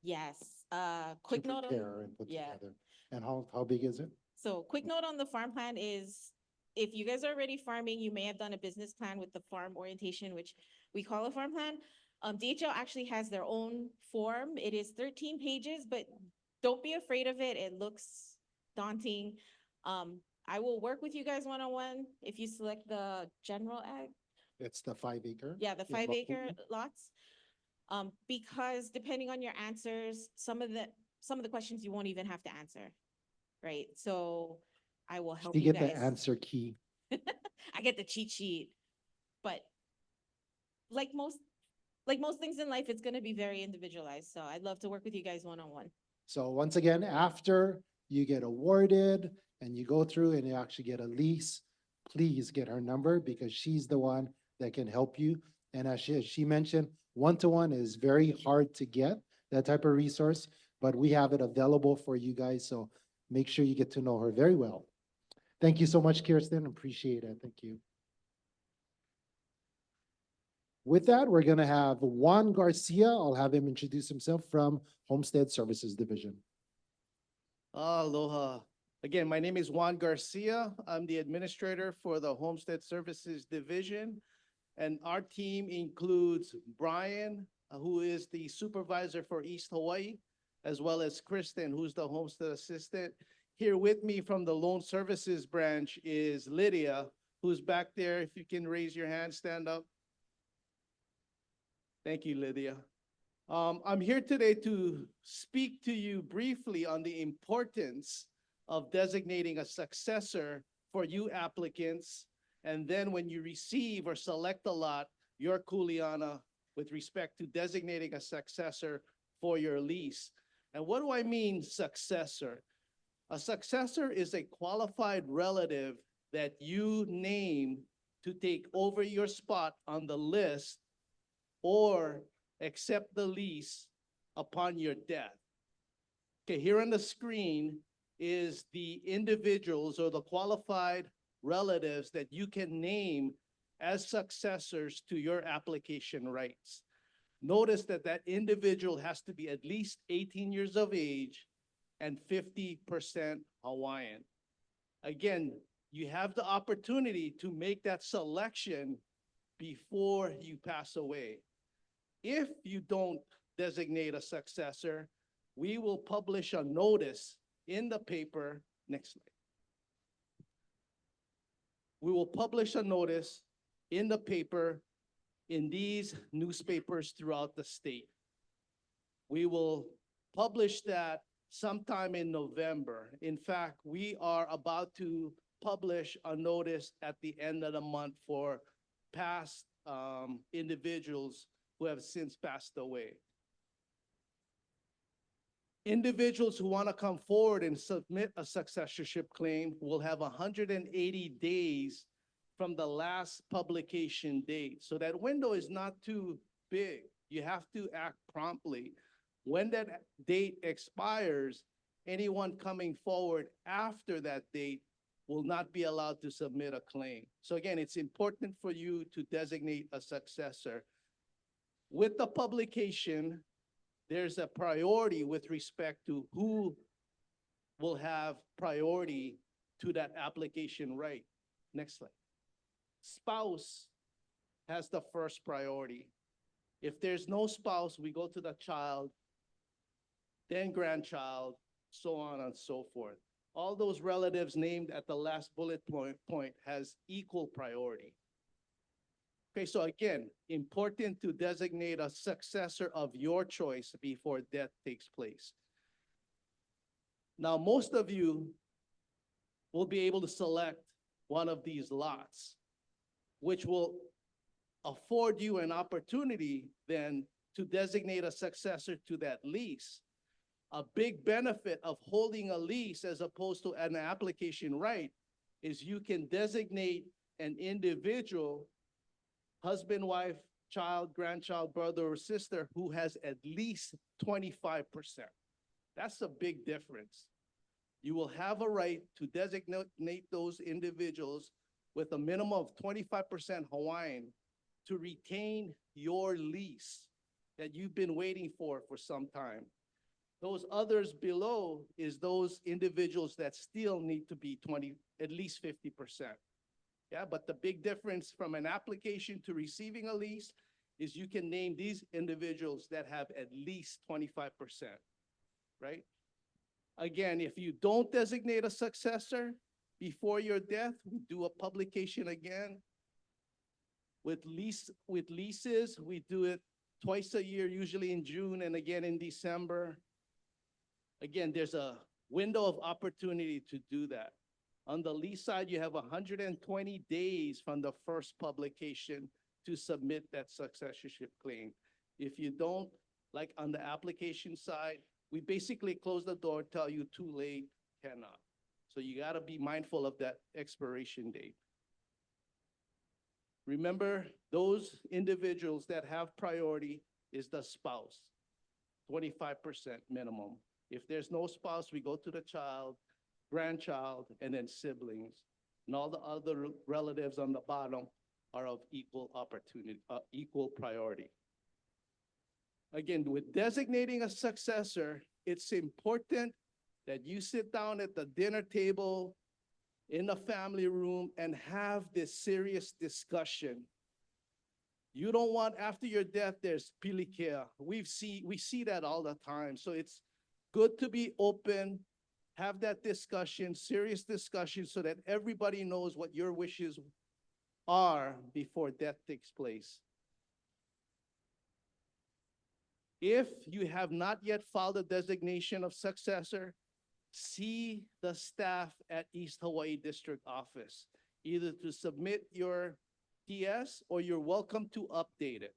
Yes, To quick note on, prepare and put yeah. together. And how big is it? So quick note on the farm plan is if you guys are already farming, you may have done a business plan with the farm orientation, which we call a farm plan. DHL actually has their own form. It is 13 pages, but don't be afraid of it. It looks daunting. I will work with you guys one-on-one if you select the general ag. It's the 5 acre. Yeah, the Yeah, 5 acre lots. Because depending on your answers, some of the questions you won't even have to answer, right? So I will help You you get the guys. answer key. I get the cheat sheet, but like most things in life, it's gonna be very individualized. So I'd love to work with you guys one-on-one. So once again, after you get awarded and you go through and you actually get a lease, please get her number because she's the one that can help you. And as she mentioned, one-to-one is very hard to get, that type of resource, but we have it available for you guys. So make sure you get to know her very well. Thank you so much, Kirsten. Appreciate it. Thank you. With that, we're gonna have Juan Garcia. I'll have him introduce himself from Homestead Services Division. Aloha. Again, my name is Juan Garcia. I'm the administrator for the Homestead Services Division. And our team includes Brian, who is the supervisor for East Hawaii, as well as Kristen, who's the homestead assistant. Here with me from the Loan Services branch is Lydia, who's back there. If you can raise your hand, stand up. Thank you, Lydia. I'm here today to speak to you briefly on the importance of designating a successor for you applicants. And then when you receive or select a lot, your kuleana with respect to designating a successor for your lease. And what do I mean successor? A successor is a qualified relative that you name to take over your spot on the list or accept the lease upon your death. Okay, here on the screen is the individuals or the qualified relatives that you can name as successors to your application rights. Notice that that individual has to be at least 18 years of age and 50% Hawaiian. Again, you have the opportunity to make that selection before you pass away. If you don't designate a successor, we will publish a notice in the paper. Next slide. We will publish a notice in the paper in these newspapers throughout the state. We will publish that sometime in November. In fact, we are about to publish a notice at the end of the month for past individuals who have since passed away. Individuals who want to come forward and submit a successorship claim will have 180 days from the last publication date. So that window is not too big. You have to act promptly. When that date expires, anyone coming forward after that date will not be allowed to submit a claim. So again, it's important for you to designate a successor. With the publication, there's a priority with respect to who will have priority to that application right. Next slide. Spouse has the first priority. If there's no spouse, we go to the child, then grandchild, so on and so forth. All those relatives named at the last bullet point has equal priority. Okay, so again, important to designate a successor of your choice before death takes place. Now, most of you will be able to select one of these lots, which will afford you an opportunity then to designate a successor to that lease. A big benefit of holding a lease as opposed to an application right is you can designate an individual, husband, wife, child, grandchild, brother, or sister who has at least 25%. That's a big difference. You will have a right to designate those individuals with a minimum of 25% Hawaiian to retain your lease that you've been waiting for some time. Those others below is those individuals that still need to be at least 50%. Yeah, but the big difference from an application to receiving a lease is you can name these individuals that have at least 25%, right? Again, if you don't designate a successor before your death, we do a publication again. With leases, we do it twice a year, usually in June and again in December. Again, there's a window of opportunity to do that. On the lease side, you have 120 days from the first publication to submit that successorship claim. If you don't, like on the application side, we basically close the door, tell you too late, cannot. So you gotta be mindful of that expiration date. Remember, those individuals that have priority is the spouse, 25% minimum. If there's no spouse, we go to the child, grandchild, and then siblings. And all the other relatives on the bottom are of equal opportunity, equal priority. Again, with designating a successor, it's important that you sit down at the dinner table in the family room and have this serious discussion. You don't want after your death, there's pilikia. We see that all the time. So it's good to be open, have that discussion, serious discussion, so that everybody knows what your wishes are before death takes place. If you have not yet filed a designation of successor, see the staff at East Hawaii District Office, either to submit your TS or you're welcome to update it.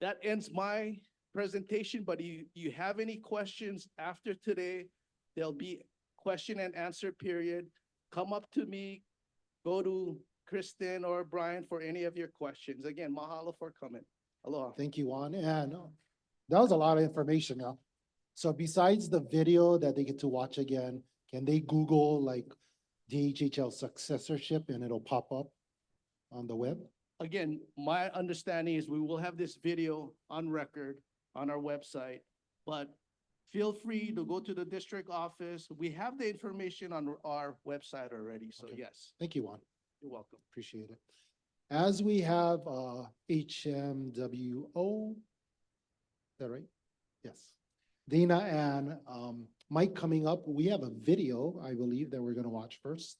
That ends my presentation, but if you have any questions after today, there'll be question and answer period. Come up to me, go to Kristen or Brian for any of your questions. Again, mahalo for coming. Aloha. Thank you, Juan. And that was a lot of information. So besides the video that they get to watch again, can they Google like DHHL successorship and it'll pop up on the web? Again, my understanding is we will have this video on record on our website, but feel free to go to the district office. We have the information on our website already, so Okay. yes, Thank you, Juan. you're welcome. Appreciate it. As we have HMWO, is that right? Yes. Dana and Mike coming up, we have a video, I believe, that we're gonna watch first.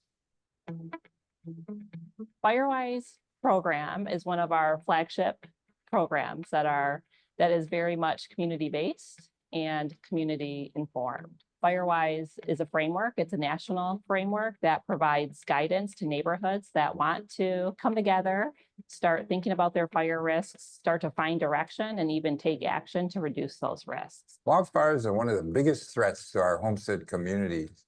Firewise program is one of our flagship programs that is very much community-based and community-informed. Firewise is a framework. It's a national framework that provides guidance to neighborhoods that want to come together, start thinking about their fire risks, start to find direction, and even take action to reduce those risks. Wildfires are one of the biggest threats to our homestead communities.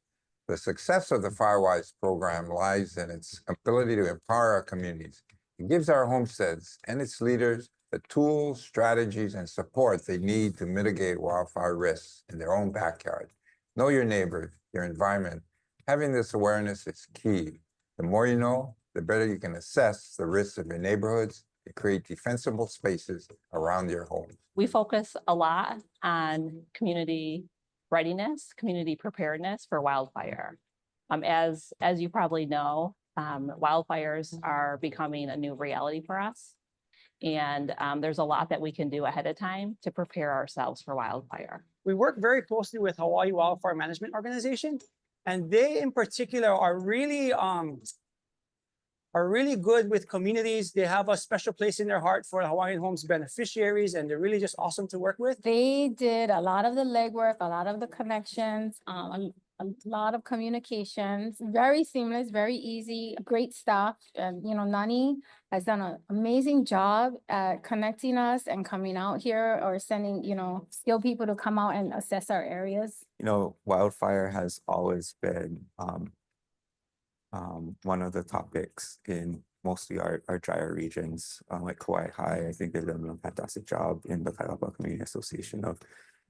The success of the Firewise program lies in its ability to empower our communities. It gives our homesteads and its leaders the tools, strategies, and support they need to mitigate wildfire risks in their own backyard. Know your neighbors, your environment. Having this awareness is key. The more you know, the better you can assess the risks of your neighborhoods and create defensible spaces around your home. We focus a lot on community readiness, community preparedness for wildfire. As you probably know, wildfires are becoming a new reality for us. And there's a lot that we can do ahead of time to prepare ourselves for wildfire. We work very closely with Hawaii Wildfire Management Organization, and they in particular are really good with communities. They have a special place in their heart for Hawaiian Homes beneficiaries, and they're really just awesome to work with. They did a lot of the legwork, a lot of the connections, a lot of communications, very seamless, very easy, great staff. And, Nani has done an amazing job at connecting us and coming out here or sending, skilled people to come out and assess our areas. Wildfire has always been one of the topics in mostly our drier regions, like Kauai High. I think they've done a fantastic job in the Kaiapa Community Association of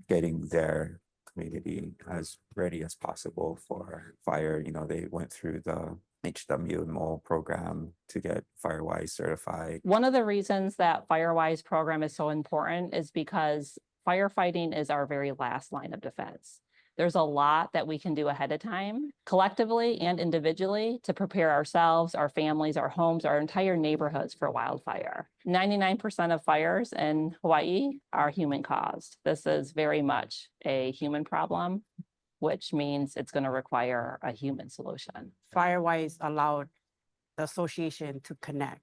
getting their community as ready as possible for fire. They went through the HWMO program to get Firewise certified. One of the reasons that Firewise program is so important is because firefighting is our very last line of defense. There's a lot that we can do ahead of time, collectively and individually, to prepare ourselves, our families, our homes, our entire neighborhoods for wildfire. 99% of fires in Hawaii are human caused. This is very much a human problem, which means it's going to require a human solution. Firewise allowed the association to connect.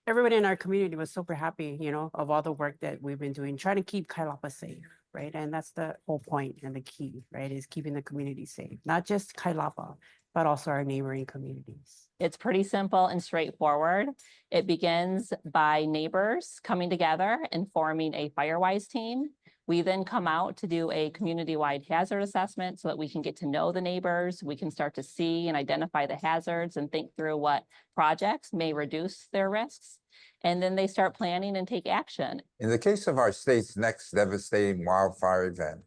Everyone in our community was super happy, you know, of all the work that we've been doing, trying to keep Kailapa safe, right? And that's the whole point and the key, right, is keeping the community safe, not just Kailapa, but also our neighboring communities. It's pretty simple and straightforward. It begins by neighbors coming together and forming a Firewise team. We then come out to do a community-wide hazard assessment so that we can get to know the neighbors. We can start to see and identify the hazards and think through what projects may reduce their risks. And then they start planning and take action. In the case of our state's next devastating wildfire event,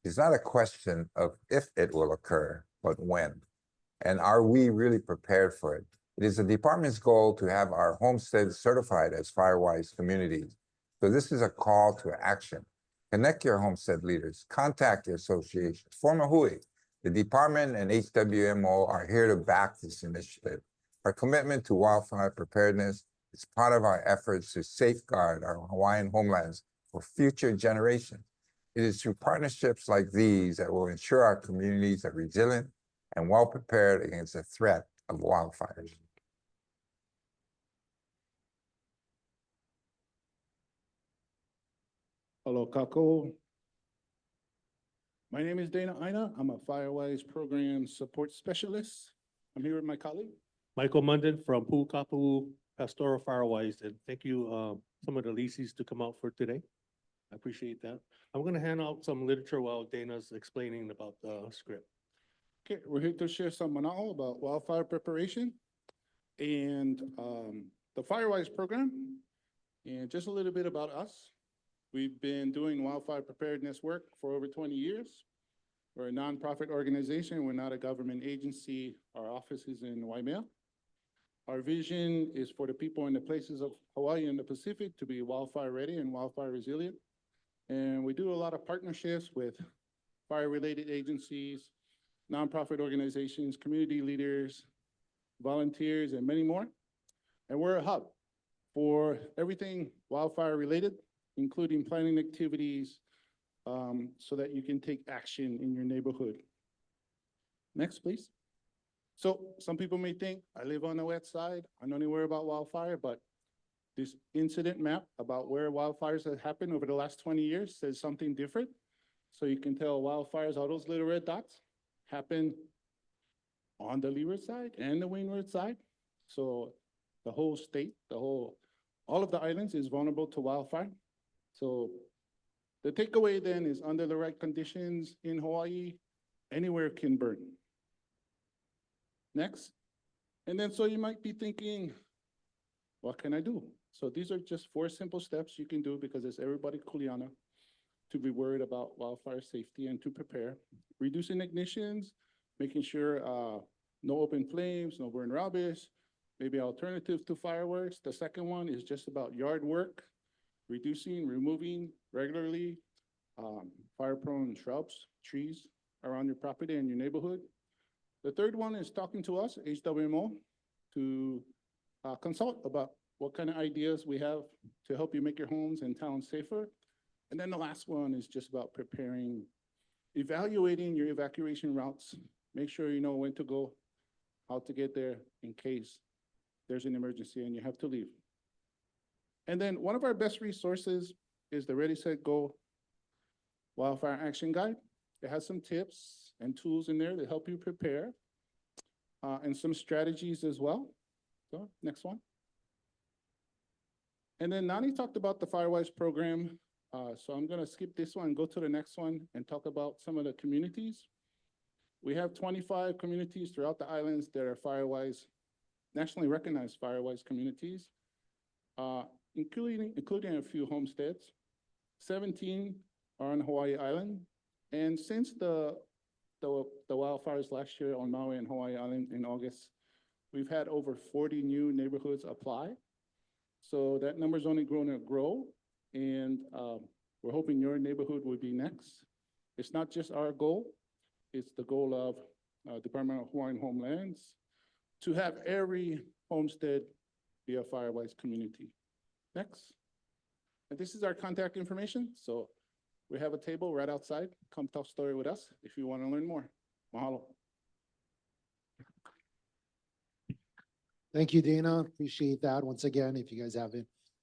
it's not a question of if it will occur, but when. And are we really prepared for it? It is the department's goal to have our homesteads certified as Firewise communities. So this is a call to action. Connect your homestead leaders, contact your association, form a hui. The department and HWMO are here to back this initiative. Our commitment to wildfire preparedness is part of our efforts to safeguard our Hawaiian homelands for future generations. It is through partnerships like these that will ensure our communities are resilient and well prepared against the threat of wildfires. Hello, Kako. My name is Dana Aina. I'm a Firewise Program Support Specialist. I'm here with my colleague. Michael Munden from Pu'ukapu Pastoral Firewise, and thank you, some of the leases to come out for today. I appreciate that. I'm gonna hand out some literature while Dana's explaining about the script. Okay, we're here to share some mana'o about wildfire preparation and the Firewise program, and just a little bit about us. We've been doing wildfire preparedness work for over 20 years. We're a nonprofit organization. We're not a government agency. Our office is in Waimea. Our vision is for the people in the places of Hawaii and the Pacific to be wildfire ready and wildfire resilient. And we do a lot of partnerships with fire-related agencies, nonprofit organizations, community leaders, volunteers, and many more. And we're a hub for everything wildfire related, including planning activities, so that you can take action in your neighborhood. Next, please. So some people may think, I live on the west side, I don't know anywhere about wildfire, but this incident map about where wildfires have happened over the last 20 years says something different. So you can tell wildfires, all those little red dots, happen on the leeward side and the windward side. So the whole state, all of the islands is vulnerable to wildfire. So the takeaway then is under the right conditions in Hawaii, anywhere can burn. Next. And then so you might be thinking, what can I do? So these are just 4 simple steps you can do because it's everybody kuleana to be worried about wildfire safety and to prepare. Reducing ignitions, making sure no open flames, no burn rubbish, maybe alternatives to fireworks. The second one is just about yard work, reducing, removing regularly fire-prone shrubs, trees around your property and your neighborhood. The third one is talking to us, HWMO, to consult about what kind of ideas we have to help you make your homes and towns safer. And then the last one is just about preparing, evaluating your evacuation routes. Make sure you know when to go, how to get there in case there's an emergency and you have to leave. And then one of our best resources is the Ready, Set, Go Wildfire Action Guide. It has some tips and tools in there to help you prepare and some strategies as well. So next one. And then Nani talked about the Firewise program. So I'm gonna skip this one and go to the next one and talk about some of the communities. We have 25 communities throughout the islands that are Firewise, nationally recognized Firewise communities, including a few homesteads. 17 are on Hawaii Island. And since the wildfires last year on Maui and Hawaii Island in August, we've had over 40 new neighborhoods apply. So that number's only grown to grow. And we're hoping your neighborhood will be next. It's not just our goal. It's the goal of Department of Hawaiian Homelands to have every homestead be a Firewise community. Next. And this is our contact information. So we have a table right outside. Come tell story with us if you want to learn more. Mahalo. Thank you, Dana. Appreciate that. Once again, if you guys have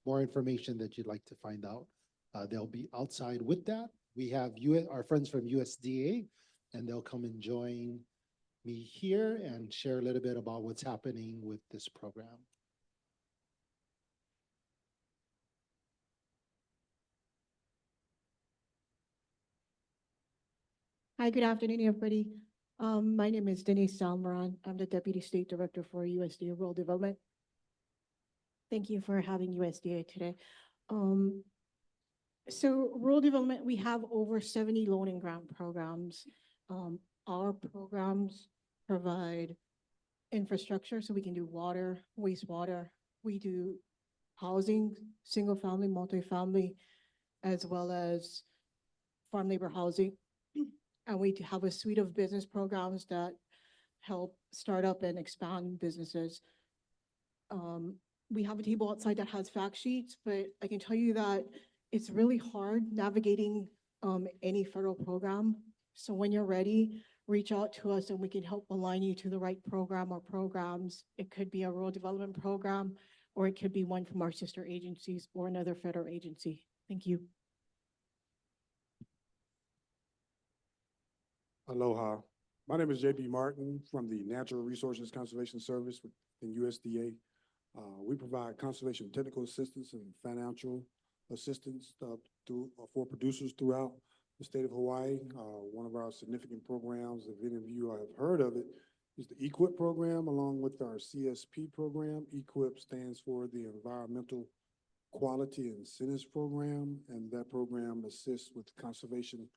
more information that you'd like to find out, they'll be outside with that. We have our friends from USDA, and they'll come and join me here and share a little bit about what's happening with this program. Hi, good afternoon, everybody. My name is Denise Salmaran. I'm the Deputy State Director for USDA Rural Development. Thank you for having USDA today. So rural development, we have over 70 loan and grant programs. Our programs provide infrastructure, so we can do water, wastewater. We do housing, single family, multifamily, as well as farm labor housing. And we have a suite of business programs that help start up and expand businesses. We have a table outside that has fact sheets, but I can tell you that it's really hard navigating any federal program. So when you're ready, reach out to us and we can help align you to the right program or programs. It could be a rural development program, or it could be one from our sister agencies or another federal agency. Thank you. Aloha. My name is JB Martin from the Natural Resources Conservation Service in USDA. We provide conservation technical assistance and financial assistance for producers throughout the state of Hawaii. One of our significant programs, if any of you have heard of it, is the EQIP program along with our CSP program. EQIP stands for the Environmental Quality Incentives Program, and that program assists with conservation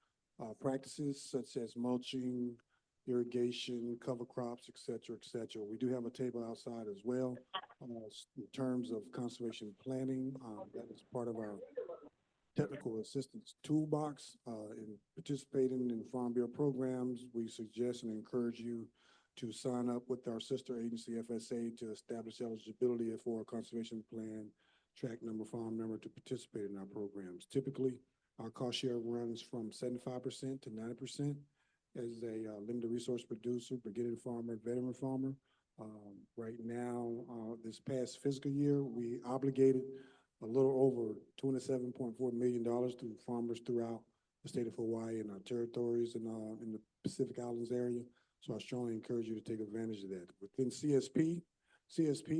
practices such as mulching, irrigation, cover crops, et cetera, et cetera. We do have a table outside as well in terms of conservation planning. That is part of our technical assistance toolbox. In participating in Farm Bureau programs, we suggest and encourage you to sign up with our sister agency, FSA, to establish eligibility for a conservation plan, track number, farm number to participate in our programs. Typically, our cost share runs from 75% to 90% as a limited resource producer, beginning farmer, veteran farmer. Right now, this past fiscal year, we obligated a little over $27.4 million to farmers throughout the state of Hawaii and our territories and in the Pacific Islands area. So I strongly encourage you to take advantage of that. Within CSP,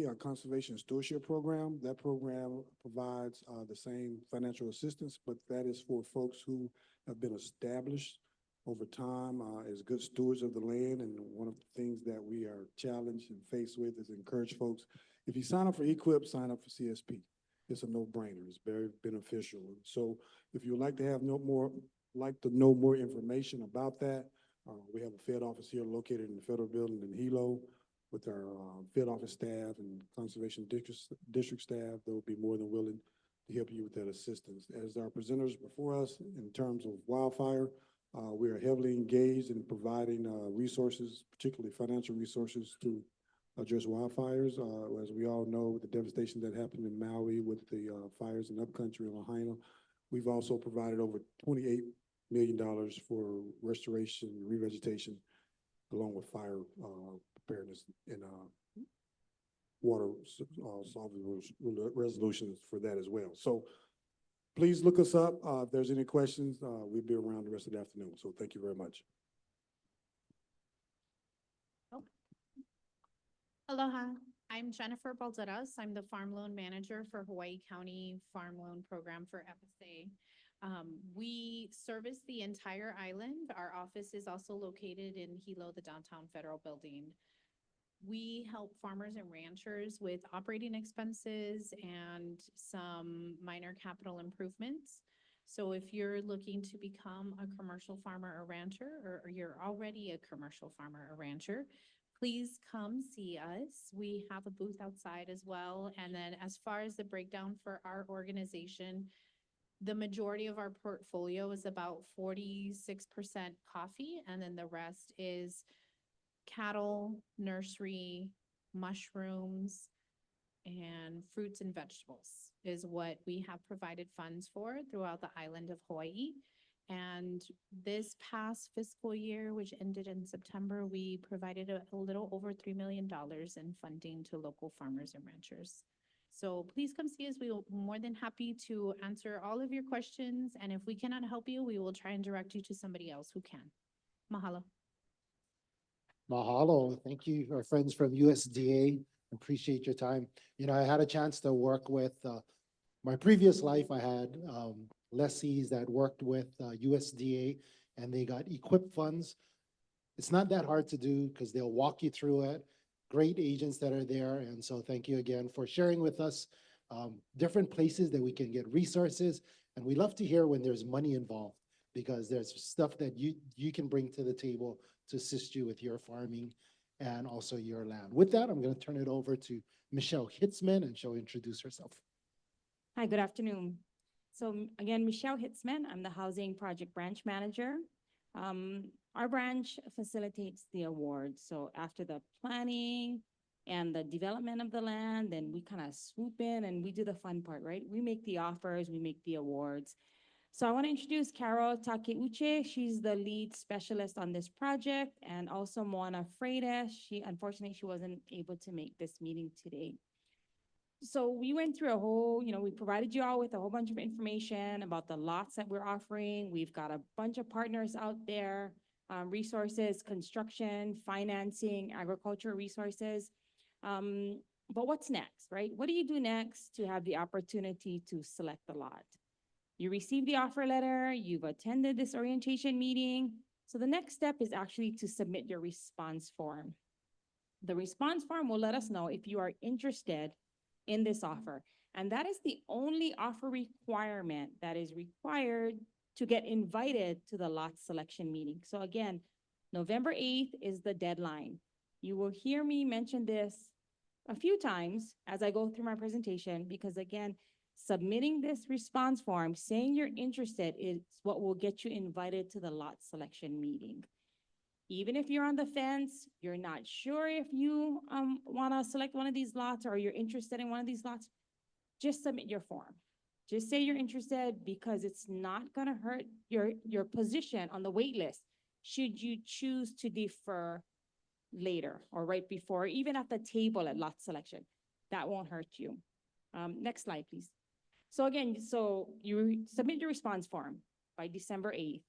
our Conservation Stewardship Program, that program provides the same financial assistance, but that is for folks who have been established over time as good stewards of the land. And one of the things that we are challenged and faced with is encourage folks, if you sign up for EQIP, sign up for CSP. It's a no-brainer. It's very beneficial. So if you would like to have know more information about that, we have a field office here located in the federal building in Hilo with our field office staff and conservation district staff. They will be more than willing to help you with that assistance. As our presenters before us, in terms of wildfire, we are heavily engaged in providing resources, particularly financial resources, to address wildfires. As we all know, the devastation that happened in Maui with the fires in upcountry in Lahaina, we've also provided over $28 million for restoration, revegetation, along with fire preparedness and water resolutions for that as well. So please look us up. If there's any questions, we'll be around the rest of the afternoon. So thank you very much. Aloha, I'm Jennifer Balderas. I'm the Farm Loan Manager for Hawaii County Farm Loan Program for FSA. We service the entire island. Our office is also located in Hilo, the downtown federal building. We help farmers and ranchers with operating expenses and some minor capital improvements. So if you're looking to become a commercial farmer or rancher, or you're already a commercial farmer or rancher, please come see us. We have a booth outside as well. And then as far as the breakdown for our organization, The majority of our portfolio is about 46% coffee, and then the rest is cattle, nursery, mushrooms, and fruits and vegetables is what we have provided funds for throughout the island of Hawaii. And this past fiscal year, which ended in September, we provided a little over $3 million in funding to local farmers and ranchers. So please come see us. We will be more than happy to answer all of your questions. And if we cannot help you, we will try and direct you to somebody else who can. Mahalo. Mahalo. Thank you, our friends from USDA. Appreciate your time. You know, I had a chance to work with, my previous life, I had lessees that worked with USDA and they got equip funds. It's not that hard to do because they'll walk you through it. Great agents that are there. And so thank you again for sharing with us different places that we can get resources. And we love to hear when there's money involved because there's stuff that you can bring to the table to assist you with your farming and also your land. With that, I'm going to turn it over to Michelle Hitzman and she'll introduce herself. Hi, good afternoon. So again, Michelle Hitzman, I'm the Housing Project Branch Manager. Our branch facilitates the awards. So after the planning and the development of the land, then we kind of swoop in and we do the fun part, right? We make the offers, we make the awards. So I want to introduce Carol Takeuchi. She's the lead specialist on this project, and also Moana Freitas. Unfortunately, she wasn't able to make this meeting today. So we went through a whole, we provided you all with a whole bunch of information about the lots that we're offering. We've got a bunch of partners out there, resources, construction, financing, agricultural resources. But what's next, right? What do you do next to have the opportunity to select the lot? You received the offer letter, you've attended this orientation meeting. So the next step is actually to submit your response form. The response form will let us know if you are interested in this offer. And that is the only offer requirement that is required to get invited to the lot selection meeting. So again, November 8th is the deadline. You will hear me mention this a few times as I go through my presentation, because again, submitting this response form, saying you're interested is what will get you invited to the lot selection meeting. Even if you're on the fence, you're not sure if you want to select one of these lots or you're interested in one of these lots, just submit your form. Just say you're interested, because it's not going to hurt your position on the wait list should you choose to defer later or right before, even at the table at lot selection. That won't hurt you. Next slide, please. So again, you submit your response form by December 8th.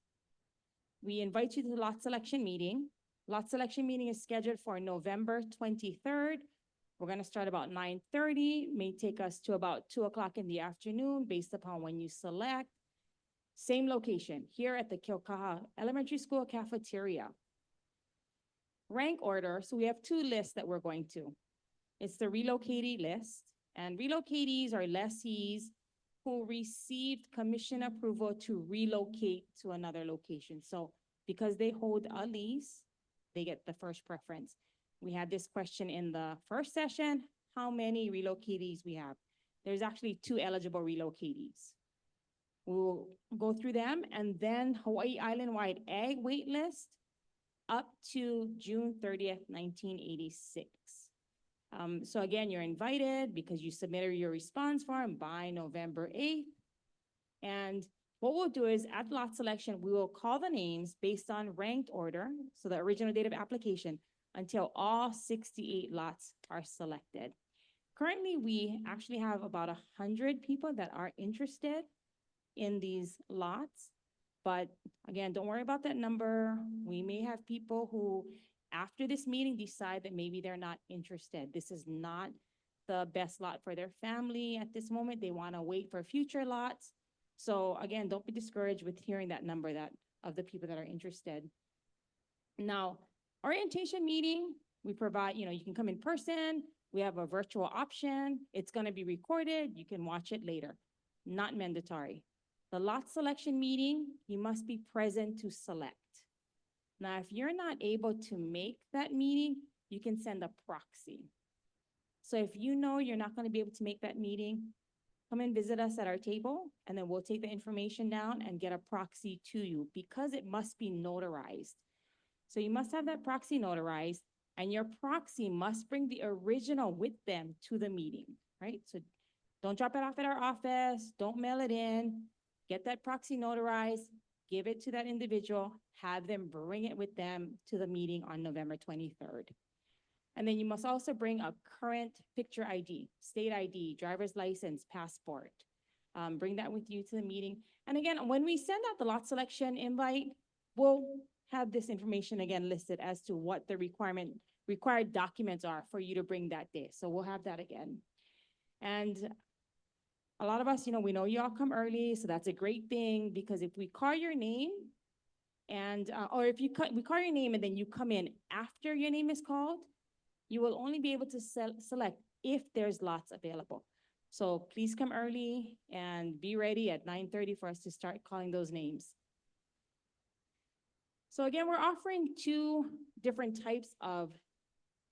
We invite you to the lot selection meeting. Lot selection meeting is scheduled for November 23rd. We're going to start about 9:30, may take us to about 2 o'clock in the afternoon based upon when you select. Same location here at the Kilkaha Elementary School cafeteria. Rank order, so we have two lists that we're going to. It's the relocatee list, and relocatees are lessees who received commission approval to relocate to another location. So because they hold a lease, they get the first preference. We had this question in the first session, how many relocatees we have. There's actually 2 eligible relocatees. We'll go through them, and then Hawaii Island-wide ag wait list up to June 30th, 1986. So again, you're invited because you submitted your response form by November 8th. And what we'll do is at lot selection, we will call the names based on ranked order, so the original date of application, until all 68 lots are selected. Currently, we actually have about 100 people that are interested in these lots. But again, don't worry about that number. We may have people who, after this meeting, decide that maybe they're not interested. This is not the best lot for their family at this moment. They want to wait for future lots. So again, don't be discouraged with hearing that number of the people that are interested. Now, orientation meeting, we provide, you can come in person. We have a virtual option. It's going to be recorded. You can watch it later. Not mandatory. The lot selection meeting, you must be present to select. Now, if you're not able to make that meeting, you can send a proxy. So if you know you're not going to be able to make that meeting, come and visit us at our table, and then we'll take the information down and get a proxy to you because it must be notarized. So you must have that proxy notarized, and your proxy must bring the original with them to the meeting, right? So don't drop it off at our office, don't mail it in, get that proxy notarized, give it to that individual, have them bring it with them to the meeting on November 23rd. And then you must also bring a current picture ID, state ID, driver's license, passport. Bring that with you to the meeting. And again, when we send out the lot selection invite, we'll have this information again listed as to what the required documents are for you to bring that day. So we'll have that again. And a lot of us, we know you all come early, so that's a great thing, because if we call your name and, or if we call your name and then you come in after your name is called, you will only be able to select if there's lots available. So please come early and be ready at 9:30 for us to start calling those names. So again, we're offering two different types of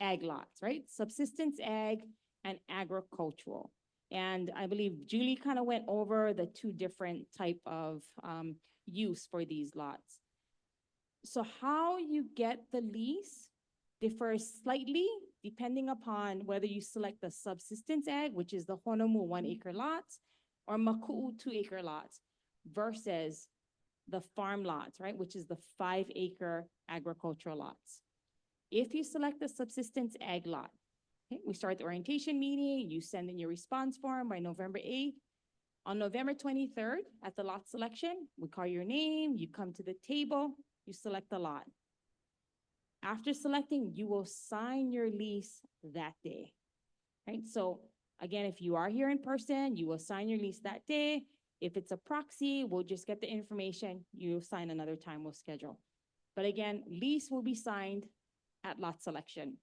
ag lots, right? Subsistence ag and agricultural. And I believe Julie kind of went over the two different type of use for these lots. So how you get the lease differs slightly depending upon whether you select the subsistence ag, which is the Honomu 1 acre lots, or Maku 2 acre lots, versus the farm lots, right, which is the 5 acre agricultural lots. If you select the subsistence ag lot, okay, we start the orientation meeting, you send in your response form by November 8th. On November 23rd, at the lot selection, we call your name, you come to the table, you select the lot. After selecting, you will sign your lease that day, right? So again, if you are here in person, you will sign your lease that day. If it's a proxy, we'll just get the information, you sign another time, we'll schedule. But again, lease will be signed at lot selection.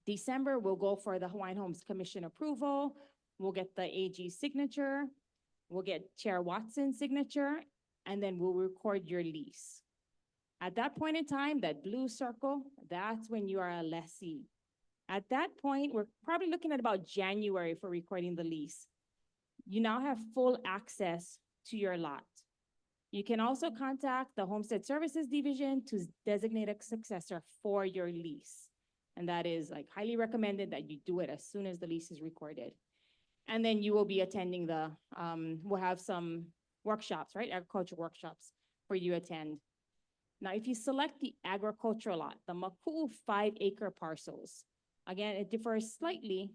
December, we'll go for the Hawaiian Homes Commission approval. We'll get the AG signature. We'll get Chair Watson's signature, and then we'll record your lease. At that point in time, that blue circle, that's when you are a lessee. At that point, we're probably looking at about January for recording the lease. You now have full access to your lot. You can also contact the Homestead Services Division to designate a successor for your lease. And that is like highly recommended that you do it as soon as the lease is recorded. And then you will be attending we'll have some workshops, right? Agriculture workshops for you to attend. Now, if you select the agricultural lot, the Maku 5 acre parcels, again, it differs slightly,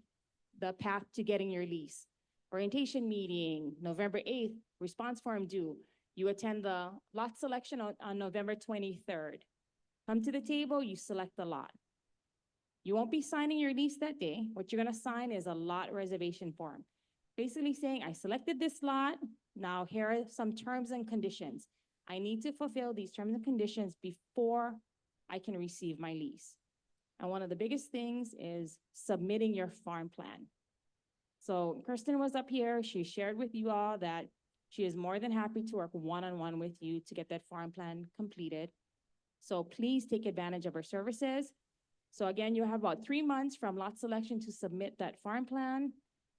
the path to getting your lease. Orientation meeting, November 8th, response form due. You attend the lot selection on November 23rd. Come to the table, you select the lot. You won't be signing your lease that day. What you're gonna sign is a lot reservation form. Basically saying, I selected this lot, now here are some terms and conditions. I need to fulfill these terms and conditions before I can receive my lease. And one of the biggest things is submitting your farm plan. So Kirsten was up here, she shared with you all that she is more than happy to work one-on-one with you to get that farm plan completed. So please take advantage of her services. So again, you have about 3 months from lot selection to submit that farm plan.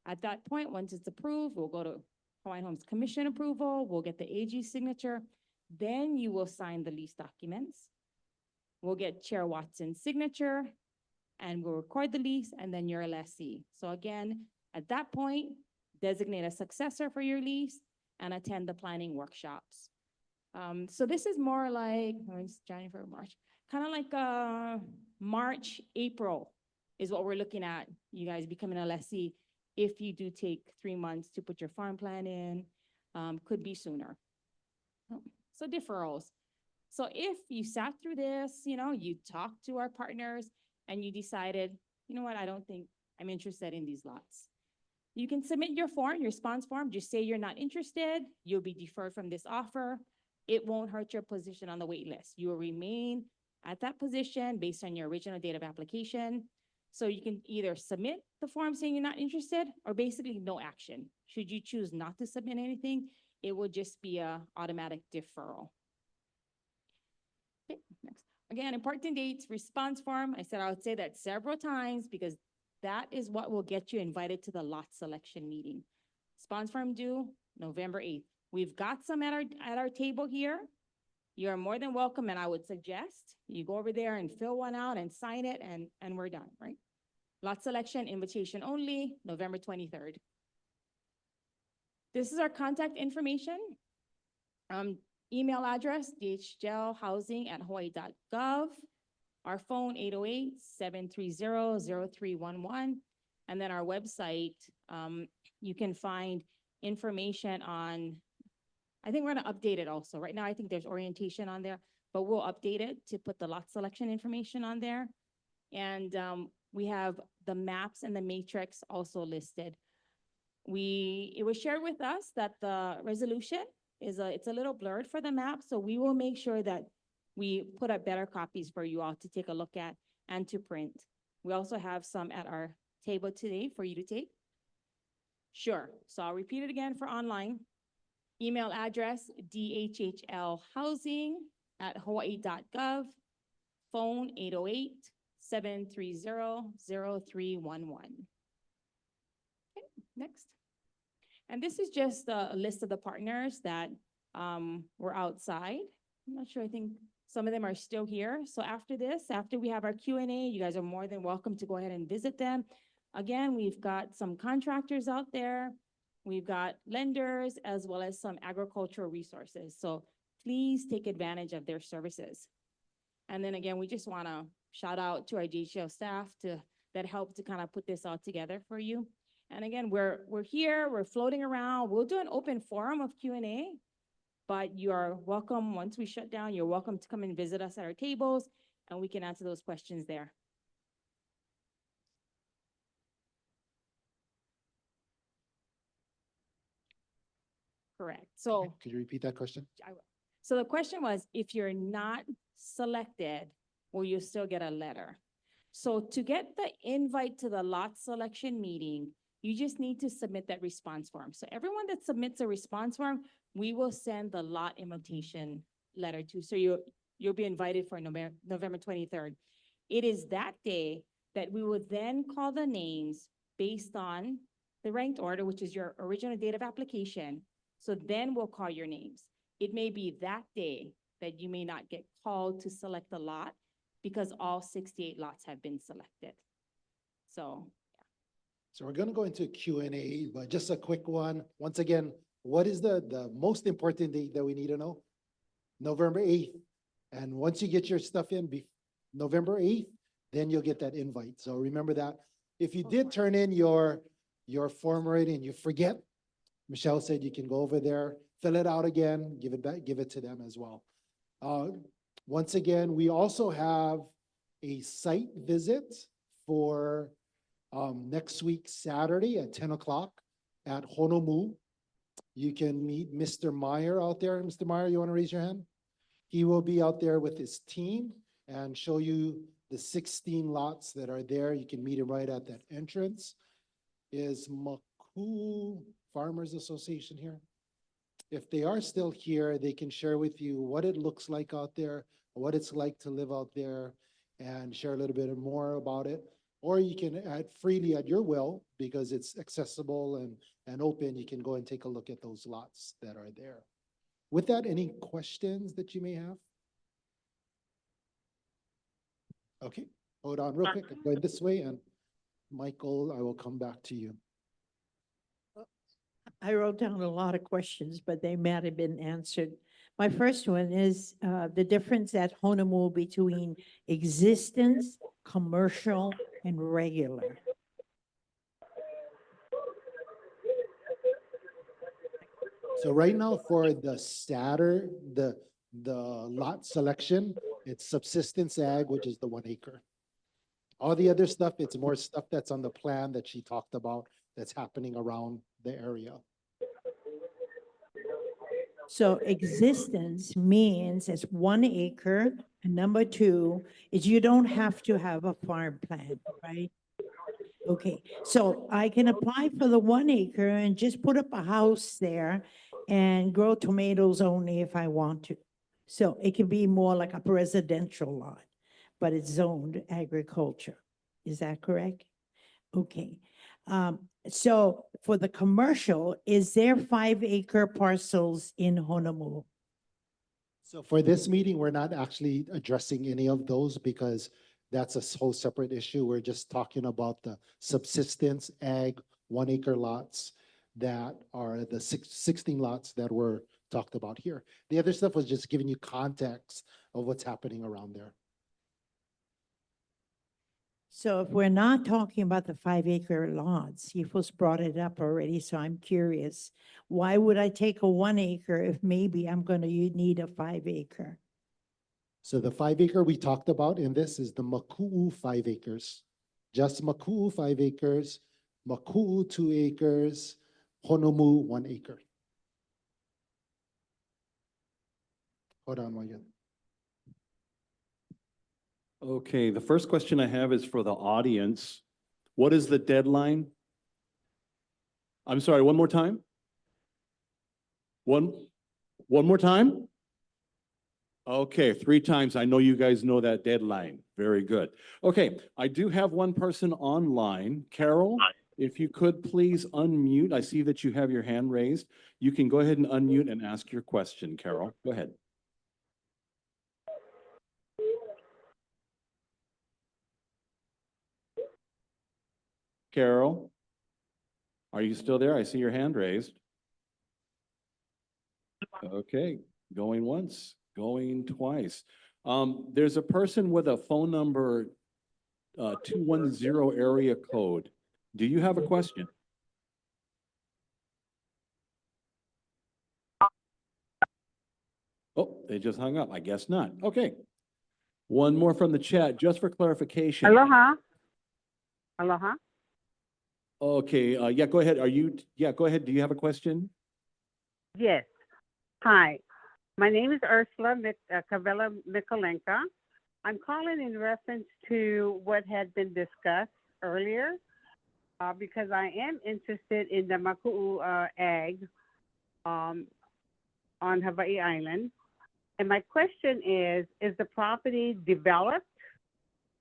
At that point, once it's approved, we'll go to Hawaiian Homes Commission approval, we'll get the AG signature, then you will sign the lease documents. We'll get Chair Watson's signature, and we'll record the lease, and then you're a lessee. So again, at that point, designate a successor for your lease and attend the planning workshops. So this is more like, it's January, March, kind of like March, April is what we're looking at, you guys becoming a lessee. If you do take 3 months to put your farm plan in, could be sooner. So deferrals. So if you sat through this, you talked to our partners and you decided, you know what, I don't think I'm interested in these lots. You can submit your form, your response form, just say you're not interested, you'll be deferred from this offer. It won't hurt your position on the wait list. You will remain at that position based on your original date of application. So you can either submit the form saying you're not interested or basically no action. Should you choose not to submit anything, it will just be a automatic deferral. Okay, next. Again, important dates, response form. I said I would say that several times because that is what will get you invited to the lot selection meeting. Response form due November 8th. We've got some at our table here. You're more than welcome, and I would suggest you go over there and fill one out and sign it, and we're done, right? Lot selection, invitation only, November 23rd. This is our contact information. Email address, dhgelhousing@hawaii.gov. Our phone, 808-730-0311. And then our website, you can find information on, I think we're gonna update it also. Right now, I think there's orientation on there, but we'll update it to put the lot selection information on there. And we have the maps and the matrix also listed. It was shared with us that the resolution it's a little blurred for the map, so we will make sure that we put up better copies for you all to take a look at and to print. We also have some at our table today for you to take. Sure, so I'll repeat it again for online. Email address, dhgelhousing@hawaii.gov. Phone, 808-730-0311. Okay, next. And this is just a list of the partners that were outside. I'm not sure, I think some of them are still here. So after this, after we have our Q&A, you guys are more than welcome to go ahead and visit them. Again, we've got some contractors out there. We've got lenders as well as some agricultural resources. So please take advantage of their services. And then again, we just want to shout out to our DHL staff that helped to kind of put this all together for you. And again, we're here, we're floating around. We'll do an open forum of Q&A, but you are welcome, once we shut down, you're welcome to come and visit us at our tables, and we can answer those questions there. Correct. So Could you repeat that question? I will. So the question was, if you're not selected, will you still get a letter? So to get the invite to the lot selection meeting, you just need to submit that response form. So everyone that submits a response form, we will send the lot invitation letter to. So you'll be invited for November 23rd. It is that day that we will then call the names based on the ranked order, which is your original date of application. So then we'll call your names. It may be that day that you may not get called to select the lot because all 68 lots have been selected. So, yeah. So we're gonna go into Q&A, but just a quick one. Once again, what is the most important date that we need to know? November 8th. And once you get your stuff in November 8th, then you'll get that invite. So remember that. If you did turn in your form already and you forget, Michelle said you can go over there, fill it out again, give it back, give it to them as well. Once again, we also have a site visit for next week, Saturday at 10 o'clock at Honomu. You can meet Mr. Meyer out there. Mr. Meyer, you want to raise your hand? He will be out there with his team and show you the 16 lots that are there. You can meet him right at that entrance. Is Maku Farmers Association here? If they are still here, they can share with you what it looks like out there, what it's like to live out there, and share a little bit more about it. Or you can add freely at your will, because it's accessible and open. You can go and take a look at those lots that are there. With that, any questions that you may have? Okay, hold on real quick. I'm going this way, and Michael, I will come back to you. I wrote down a lot of questions, but they might have been answered. My first one is the difference at Honomu between existence, commercial, and regular. So right now for the statter, the lot selection, it's subsistence ag, which is the 1 acre. All the other stuff, it's more stuff that's on the plan that she talked about that's happening around the area. So existence means it's 1 acre, and number 2 is you don't have to have a farm plan, right? Okay, so I can apply for the 1 acre and just put up a house there and grow tomatoes only if I want to. So it can be more like a residential lot, but it's zoned agriculture. Is that correct? Okay. So for the commercial, is there 5-acre parcels in Honomu? So for this meeting, we're not actually addressing any of those because that's a whole separate issue. We're just talking about the subsistence ag 1-acre lots that are the 16 lots that were talked about here. The other stuff was just giving you context of what's happening around there. So if we're not talking about the 5-acre lots, you folks brought it up already, so I'm curious. Why would I take a 1-acre if maybe I'm gonna need a 5-acre? So the 5-acre we talked about in this is the Maku 5 acres. Just Maku 5 acres, Maku 2 acres, Honomu 1 acre. Hold on one second. Okay, the first question I have is for the audience. What is the deadline? I'm sorry, one more time? One more time? Okay, 3 times. I know you guys know that deadline. Very good. Okay, I do have one person online. Carol, if you could please unmute. I see that you have your hand raised. You can go ahead and unmute and ask your question, Carol. Go ahead. Carol, are you still there? I see your hand raised. Okay, going once, going twice. There's a person with a phone number 210 area code. Do you have a question? Oh, they just hung up. I guess not. Okay. One more from the chat, just for clarification. Aloha. Aloha. Okay, yeah, go ahead. Go ahead. Do you have a question? Yes. Hi. My name is Ursula Cavella Mikolenka. I'm calling in reference to what had been discussed earlier because I am interested in the Maku ag on Hawaii Island. And my question is the property developed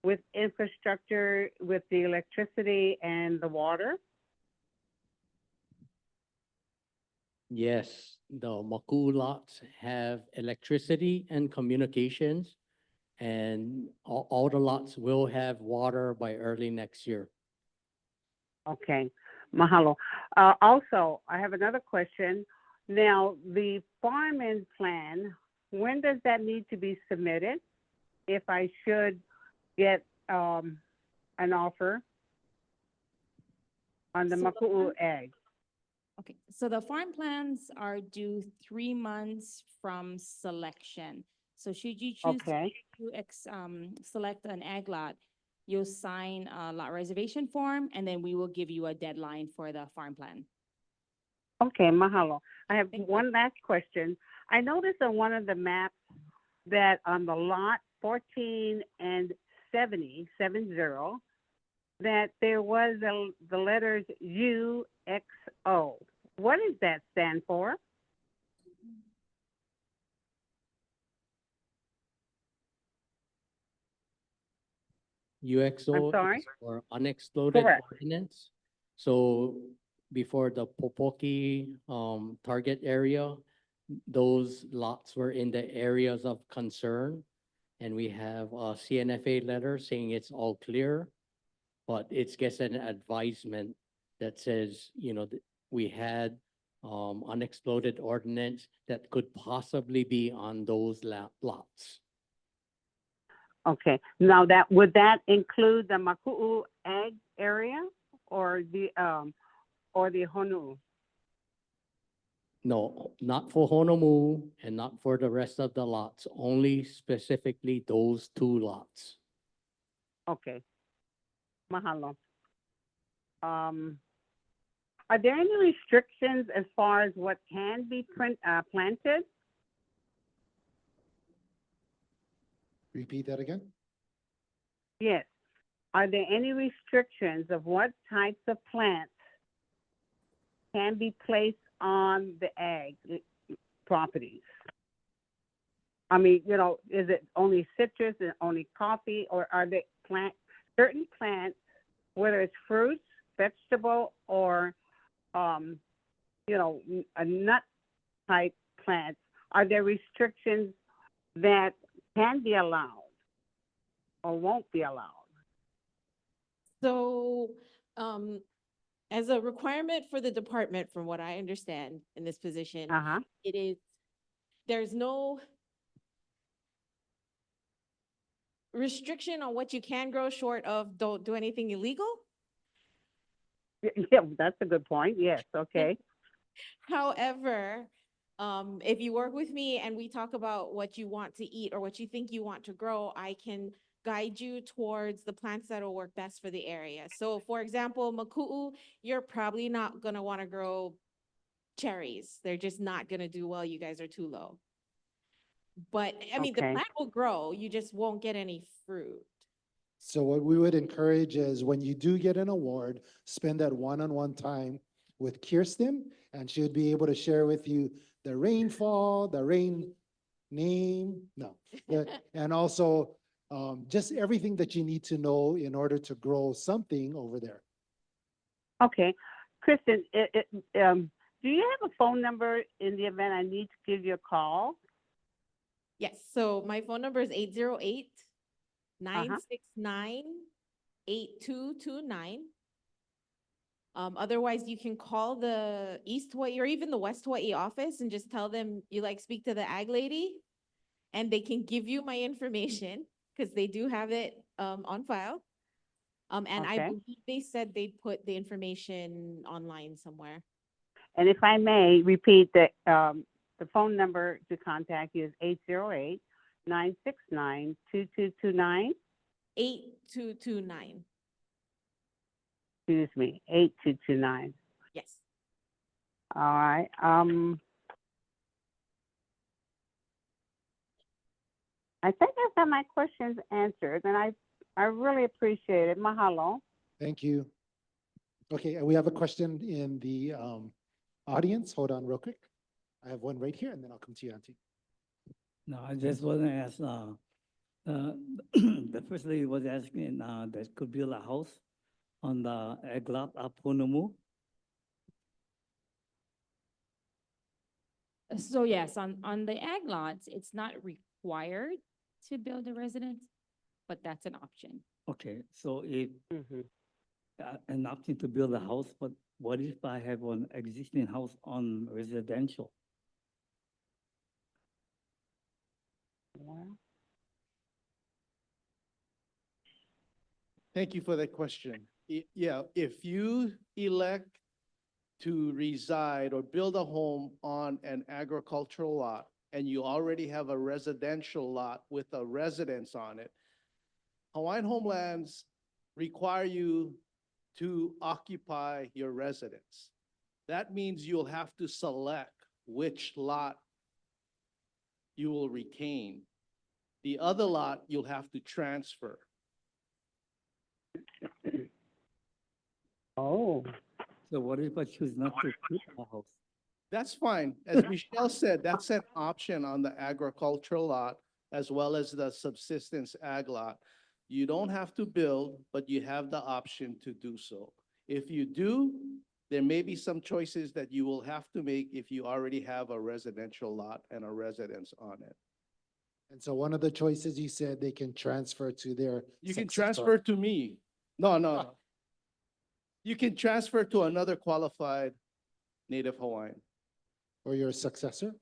with infrastructure, with the electricity and the water? Yes, the Maku lots have electricity and communications, and all the lots will have water by early next year. Okay, mahalo. Also, I have another question. Now, the farm-in plan, when does that need to be submitted? If I should get an offer on the Maku'u egg. Okay, so the farm plans are due 3 months from selection. So should you choose Okay. to select an ag lot, you'll sign a lot reservation form, and then we will give you a deadline for the farm plan. Okay, mahalo. I have one last question. I noticed on one of the maps that on the lot 14 and 70, that there was the letters UXO. What does that stand for? UXO I'm sorry? is for unexploded Correct. ordinance. So before the Popoki target area, those lots were in the areas of concern. And we have a CNFA letter saying it's all clear, but it's just an advisement that says, we had unexploded ordinance that could possibly be on those lots. Okay. Now would that include the Maku'u ag area or the Honu? No, not for Honomu and not for the rest of the lots, only specifically those 2 lots. Okay. Mahalo. Are there any restrictions as far as what can be planted? Repeat that again. Yes. Are there any restrictions of what types of plants can be placed on the ag properties? I mean, is it only citrus and only coffee, or are there certain plants, whether it's fruits, vegetable or, a nut type plants, are there restrictions that can be allowed or won't be allowed? So, as a requirement for the department, from what I understand in this position, Uh-huh. it is, there's no restriction on what you can grow short of don't do anything illegal. Yeah, that's a good point. Yes, okay. However, if you work with me and we talk about what you want to eat or what you think you want to grow, I can guide you towards the plants that will work best for the area. So for example, Maku, you're probably not gonna wanna grow cherries. They're just not gonna do well. You guys are too low. But I mean, the Okay. plant will grow, you just won't get any fruit. So what we would encourage is when you do get an award, spend that one-on-one time with Kirsten, and she would be able to share with you the rainfall, the rain name, no, and also just everything that you need to know in order to grow something over there. Okay. Kristen, do you have a phone number in the event I need to give you a call? Yes, so my phone number is 808-969-8229. Otherwise, you can call the East Hawaii or even the West Hawaii office and just tell them you speak to the ag lady, and they can give you my information because they do have it on file. And I Okay. believe they said they'd put the information online somewhere. And if I may repeat the phone number to contact you is 808-969-2229. 8229. Excuse me, 8229. Yes. All right. I think I've got my questions answered, and I really appreciate it. Mahalo. Thank you. Okay, and we have a question in the audience. Hold on real quick. I have one right here, and then I'll come to you, Auntie. No, I just want to ask, the first lady was asking, that could build a house on the egg lot of Honomu. So yes, on the ag lots, it's not required to build a residence, but that's an option. Okay, so if an option to build a house, but what if I have an existing house on residential? Thank you for that question. Yeah, if you elect to reside or build a home on an agricultural lot and you already have a residential lot with a residence on it, Hawaiian Homelands require you to occupy your residence. That means you'll have to select which lot you will retain. The other lot you'll have to transfer. Oh. So what if I choose not to build a house? That's fine. As Michelle said, that's an option on the agricultural lot as well as the subsistence ag lot. You don't have to build, but you have the option to do so. If you do, there may be some choices that you will have to make if you already have a residential lot and a residence on it. And so one of the choices you said they can transfer to their. You can successor. transfer to me. No. You can transfer to another qualified Native Hawaiian. Or your successor?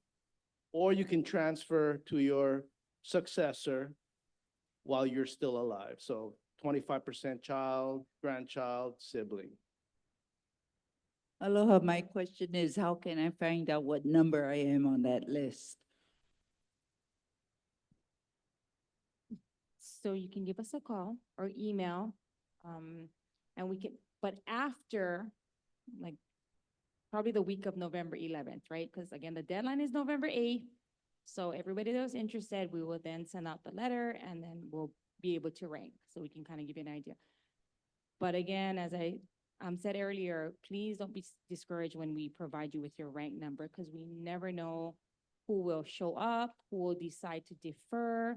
Or you can transfer to your successor while you're still alive. So 25% child, grandchild, sibling. Aloha, my question is, how can I find out what number I am on that list? So you can give us a call or email, and we can, but after, like, probably the week of November 11th, right? Because again, the deadline is November 8th. So everybody that was interested, we will then send out the letter and then we'll be able to rank. So we can kind of give you an idea. But again, as I said earlier, please don't be discouraged when we provide you with your rank number because we never know who will show up, who will decide to defer,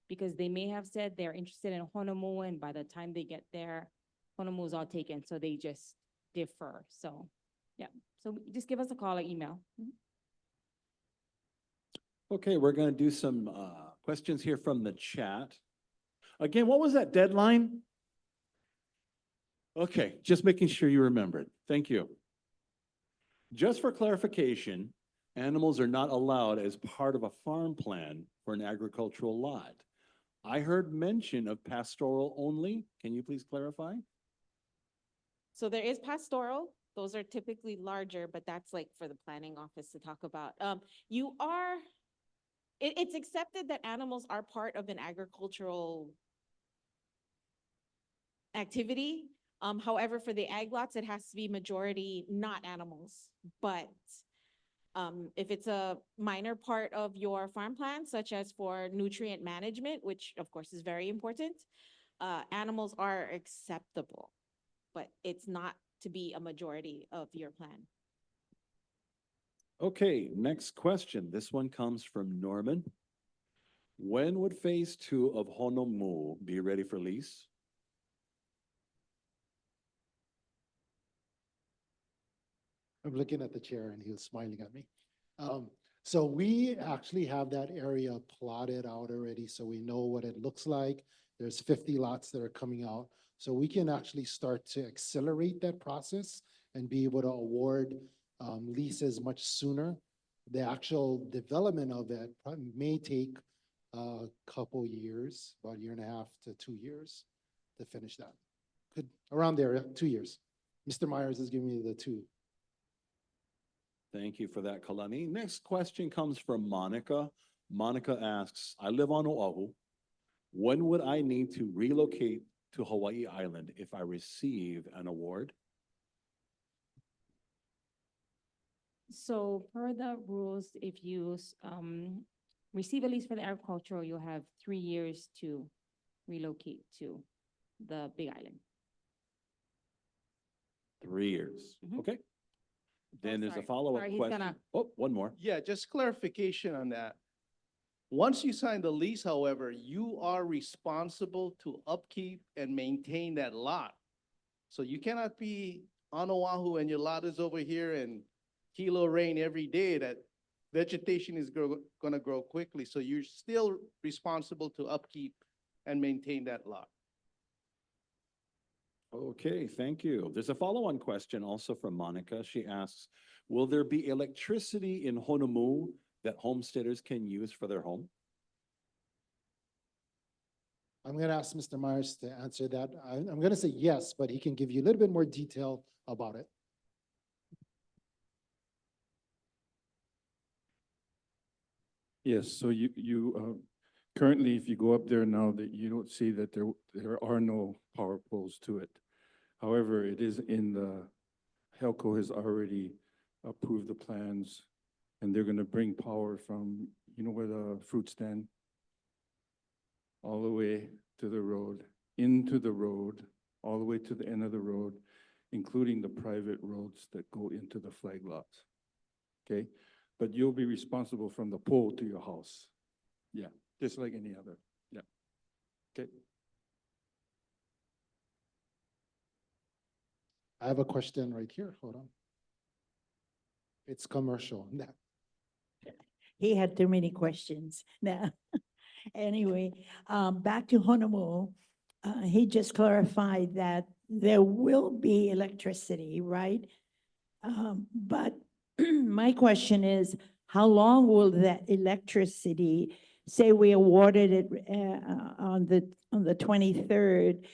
because they may have said they're interested in Honomu, and by the time they get there, Honomu is all taken. So they just differ. So, yeah. So just give us a call or email. Okay, we're gonna do some questions here from the chat. Again, what was that deadline? Okay, just making sure you remembered. Thank you. Just for clarification, animals are not allowed as part of a farm plan for an agricultural lot. I heard mention of pastoral only. Can you please clarify? So there is pastoral. Those are typically larger, but that's like for the planning office to talk about. It's accepted that animals are part of an agricultural activity. However, for the ag lots, it has to be majority not animals. But if it's a minor part of your farm plan, such as for nutrient management, which of course is very important, animals are acceptable, but it's not to be a majority of your plan. Okay, next question. This one comes from Norman. When would phase 2 of Honomu be ready for lease? I'm looking at the chair and he was smiling at me. So we actually have that area plotted out already, so we know what it looks like. There's 50 lots that are coming out. So we can actually start to accelerate that process and be able to award leases much sooner. The actual development of it may take a couple years, about a year and a half to 2 years to finish that. Could around there, 2 years. Mr. Myers is giving me the 2. Thank you for that, Kalani. Next question comes from Monica. Monica asks, I live on Oahu. When would I need to relocate to Hawaii Island if I receive an award? So per the rules, if you receive a lease for the agricultural, you'll have 3 years to relocate to the Big Island. 3 years. Mhm. Okay. Then there's a sorry. follow-up Sorry, he's question. gonna- Oh, one more. Yeah, just clarification on that. Once you sign the lease, however, you are responsible to upkeep and maintain that lot. So you cannot be on Oahu and your lot is over here and kilo rain every day. That vegetation is gonna grow quickly. So you're still responsible to upkeep and maintain that lot. Okay, thank you. There's a follow-on question also from Monica. She asks, will there be electricity in Honomu that homesteaders can use for their home? I'm going to ask Mr. Myers to answer that. I'm going to say yes, but he can give you a little bit more detail about it. Yes, so currently, if you go up there now, that you don't see that there are no power poles to it. However, it is in Helco has already approved the plans, and they're gonna bring power from, where the fruit stand, all the way to the road, into the road, all the way to the end of the road, including the private roads that go into the flag lots. Okay? But you'll be responsible from the pole to your house. Yeah, just like any other. Yeah. Okay. I have a question right here. Hold on. It's commercial. He had too many questions. Now, anyway, back to Honomu. He just clarified that there will be electricity, right? But my question is, how long will that electricity, say we awarded it on the 23rd,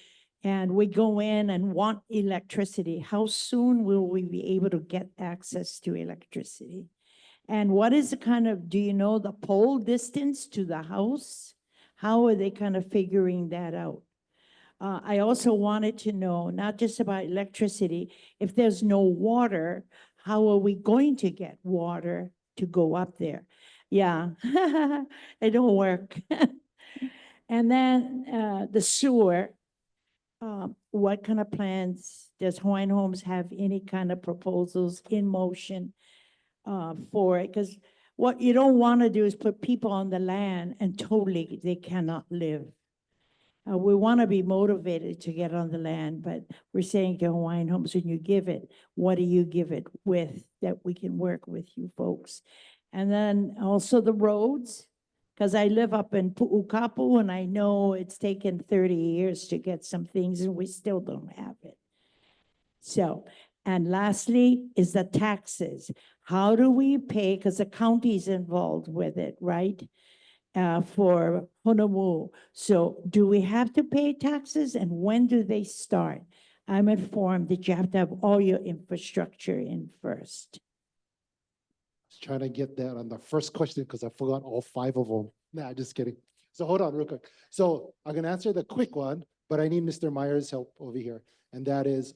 and we go in and want electricity, how soon will we be able to get access to electricity? And what is the kind of, do you know the pole distance to the house? How are they kind of figuring that out? I also wanted to know, not just about electricity, if there's no water, how are we going to get water to go up there? Yeah, it don't work. And then the sewer, what kind of plans does Hawaiian Homes have any kind of proposals in motion for it? Because what you don't want to do is put people on the land and totally they cannot live. We want to be motivated to get on the land, but we're saying to Hawaiian Homes, when you give it, what do you give it with that we can work with you folks? And then also the roads, because I live up in Pu'ukapu and I know it's taken 30 years to get some things and we still don't have it. So, and lastly is the taxes. How do we pay, because the county's involved with it, right? For Honomu. So do we have to pay taxes and when do they start? I'm informed that you have to have all your infrastructure in first. Was trying to get that on the first question because I forgot all 5 of them. Nah, just kidding. So hold on real quick. So I'm gonna answer the quick one, but I need Mr. Meyer's help over here. And that is,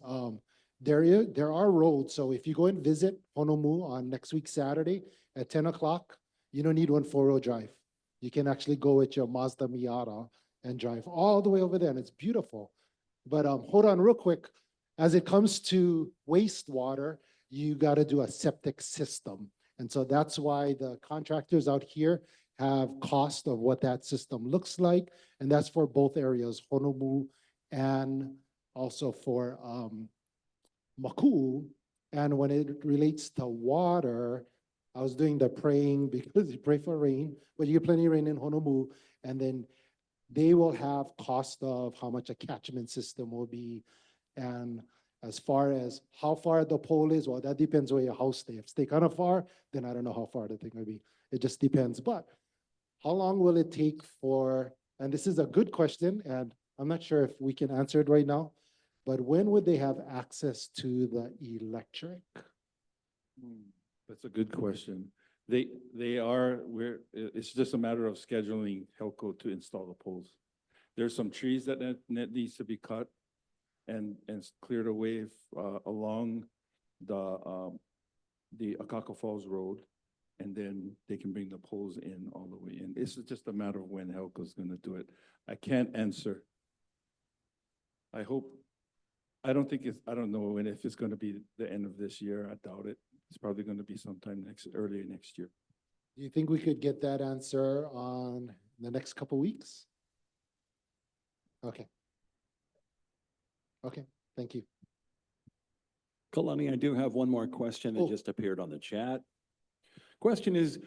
there are roads. So if you go and visit Honomu on next week, Saturday at 10 o'clock, you don't need one 4-wheel drive. You can actually go with your Mazda Miata and drive all the way over there and it's beautiful. But hold on real quick. As it comes to wastewater, you gotta do a septic system. And so that's why the contractors out here have cost of what that system looks like. And that's for both areas, Honomu and also for Maku. And when it relates to water, I was doing the praying because you pray for rain, but you get plenty of rain in Honomu. And then they will have cost of how much a catchment system will be. And as far as how far the pole is, well, that depends where your house stays. If it stay kind of far, then I don't know how far the thing will be. It just depends. But how long will it take for, and this is a good question, and I'm not sure if we can answer it right now, but when would they have access to the electric? That's a good question. It's just a matter of scheduling Helco to install the poles. There's some trees that needs to be cut and cleared away along the Akaka Falls Road. And then they can bring the poles in all the way in. It's just a matter of when Helco's gonna do it. I can't answer. I don't know if it's gonna be the end of this year. I doubt it. It's probably gonna be sometime early next year. Do you think we could get that answer on the next couple weeks? Okay. Okay, thank you. Kalani, I do have one more question that just appeared on the chat. Question is,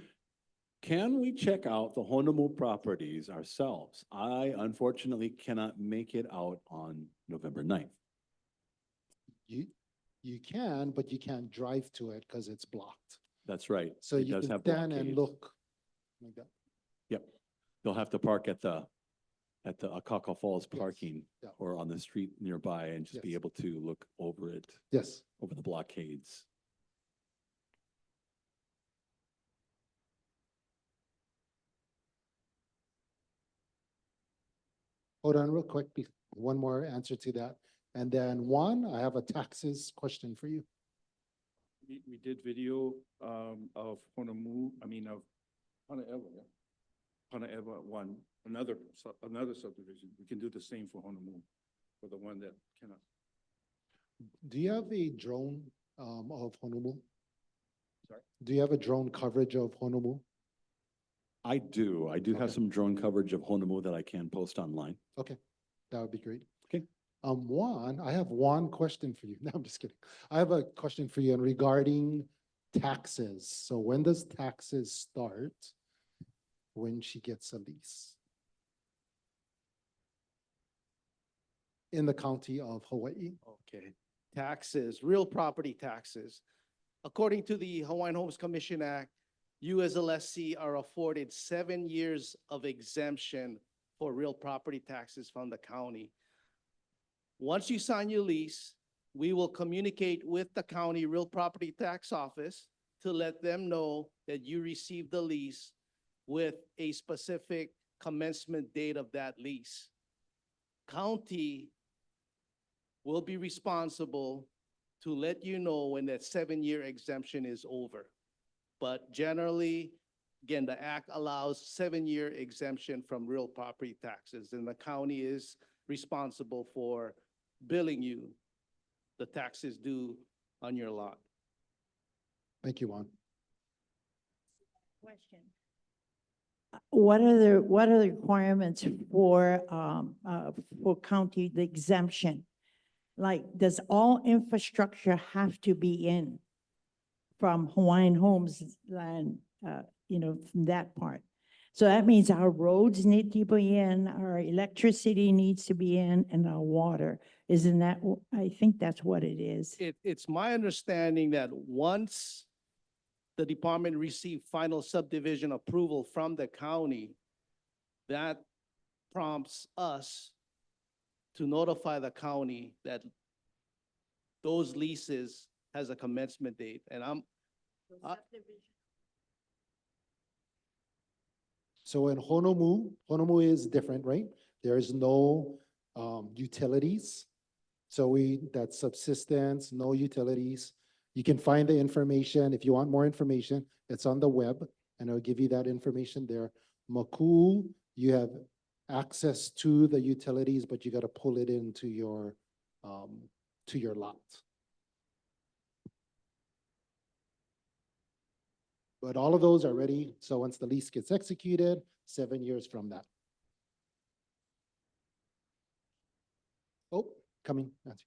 can we check out the Honomu properties ourselves? I unfortunately cannot make it out on November 9th. You can, but you can't drive to it because it's blocked. That's right. So It you does can have stand and blockades. look like that. Yep. They'll have to park at the Akaka Falls parking yeah. or on the street nearby and just be Yes. able to look over it. Yes. Over the blockades. Hold on real quick, one more answer to that. And then I have a taxes question for you. We did video of Honomu, of Hanaewa, yeah. Hanaewa 1, another subdivision. We can do the same for Honomu, for the one that cannot. Do you have a drone of Honomu? Sorry? Do you have a drone coverage of Honomu? I do. I do have some drone coverage of Honomu that I can post online. Okay, that would be great. Okay. I have one question for you. No, I'm just kidding. I have a question for you regarding taxes. So when does taxes start when she gets a lease? In the county of Hawaii. Okay. Taxes, real property taxes. According to the Hawaiian Homes Commission Act, you as a lessee are afforded 7 years of exemption for real property taxes from the county. Once you sign your lease, we will communicate with the county real property tax office to let them know that you received the lease with a specific commencement date of that lease. County will be responsible to let you know when that 7-year exemption is over. But generally, again, the act allows 7-year exemption from real property taxes, and the county is responsible for billing you the taxes due on your lot. Thank you, Juan. Question. what are the requirements for county, the exemption? Like, does all infrastructure have to be in from Hawaiian Homes land, from that part? So that means our roads need to be in, our electricity needs to be in, and our water. Isn't that, I think that's what it is. It's my understanding that once the department received final subdivision approval from the county, that prompts us to notify the county that those leases has a commencement date, and So in Honomu is different, right? There is no utilities. So that's subsistence, no utilities. You can find the information. If you want more information, it's on the web, and it'll give you that information there. Maku, you have access to the utilities, but you got to pull it into your lot. But all of those are ready. So once the lease gets executed, 7 years from that. Oh, coming, Nancy.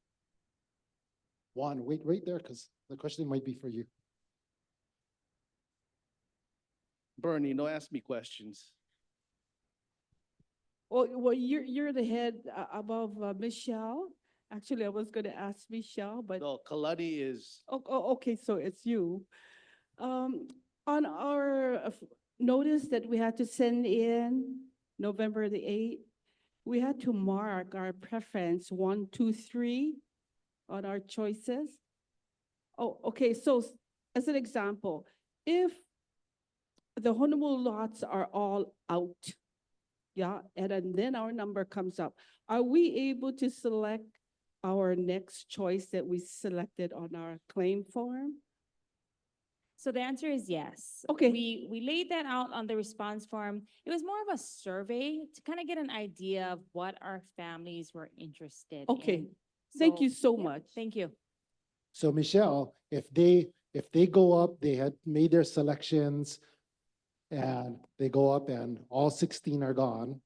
Juan, wait right there, because the question might be for you. Bernie, don't ask me questions. Well, you're the head above Michelle. Actually, I was gonna ask Michelle, but. No, Kaladi is, Okay, so it's you. On our notice that we had to send in November the 8th, we had to mark our preference 1, 2, 3 on our choices. Oh, okay, so as an example, if the Honomu lots are all out, yeah, and then our number comes up, are we able to select our next choice that we selected on our claim form? So the answer is yes. Okay. We laid that out on the response form. It was more of a survey to kind of get an idea of what our families were interested Okay. in. Thank you so yeah, much. Thank you. So Michelle, if they go up, they had made their selections, and they go up and all 16 are gone,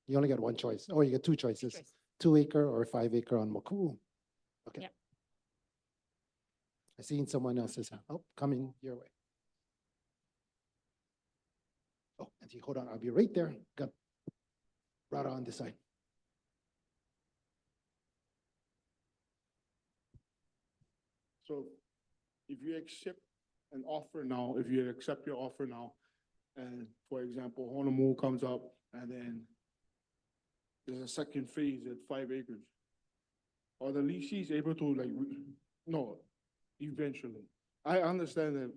you only get one choice. Oh, you get two choices, 2 acre or 5 acre on Maku. Okay. Yep. I seen someone else's hand. Oh, coming your way. Oh, Auntie, hold on. I'll be right there. Got right on this side. So if you accept an offer now, if you accept your offer now, and for example, Honomu comes up and then there's a second phase at 5 acres. Are the leases able to no, eventually? I understand that,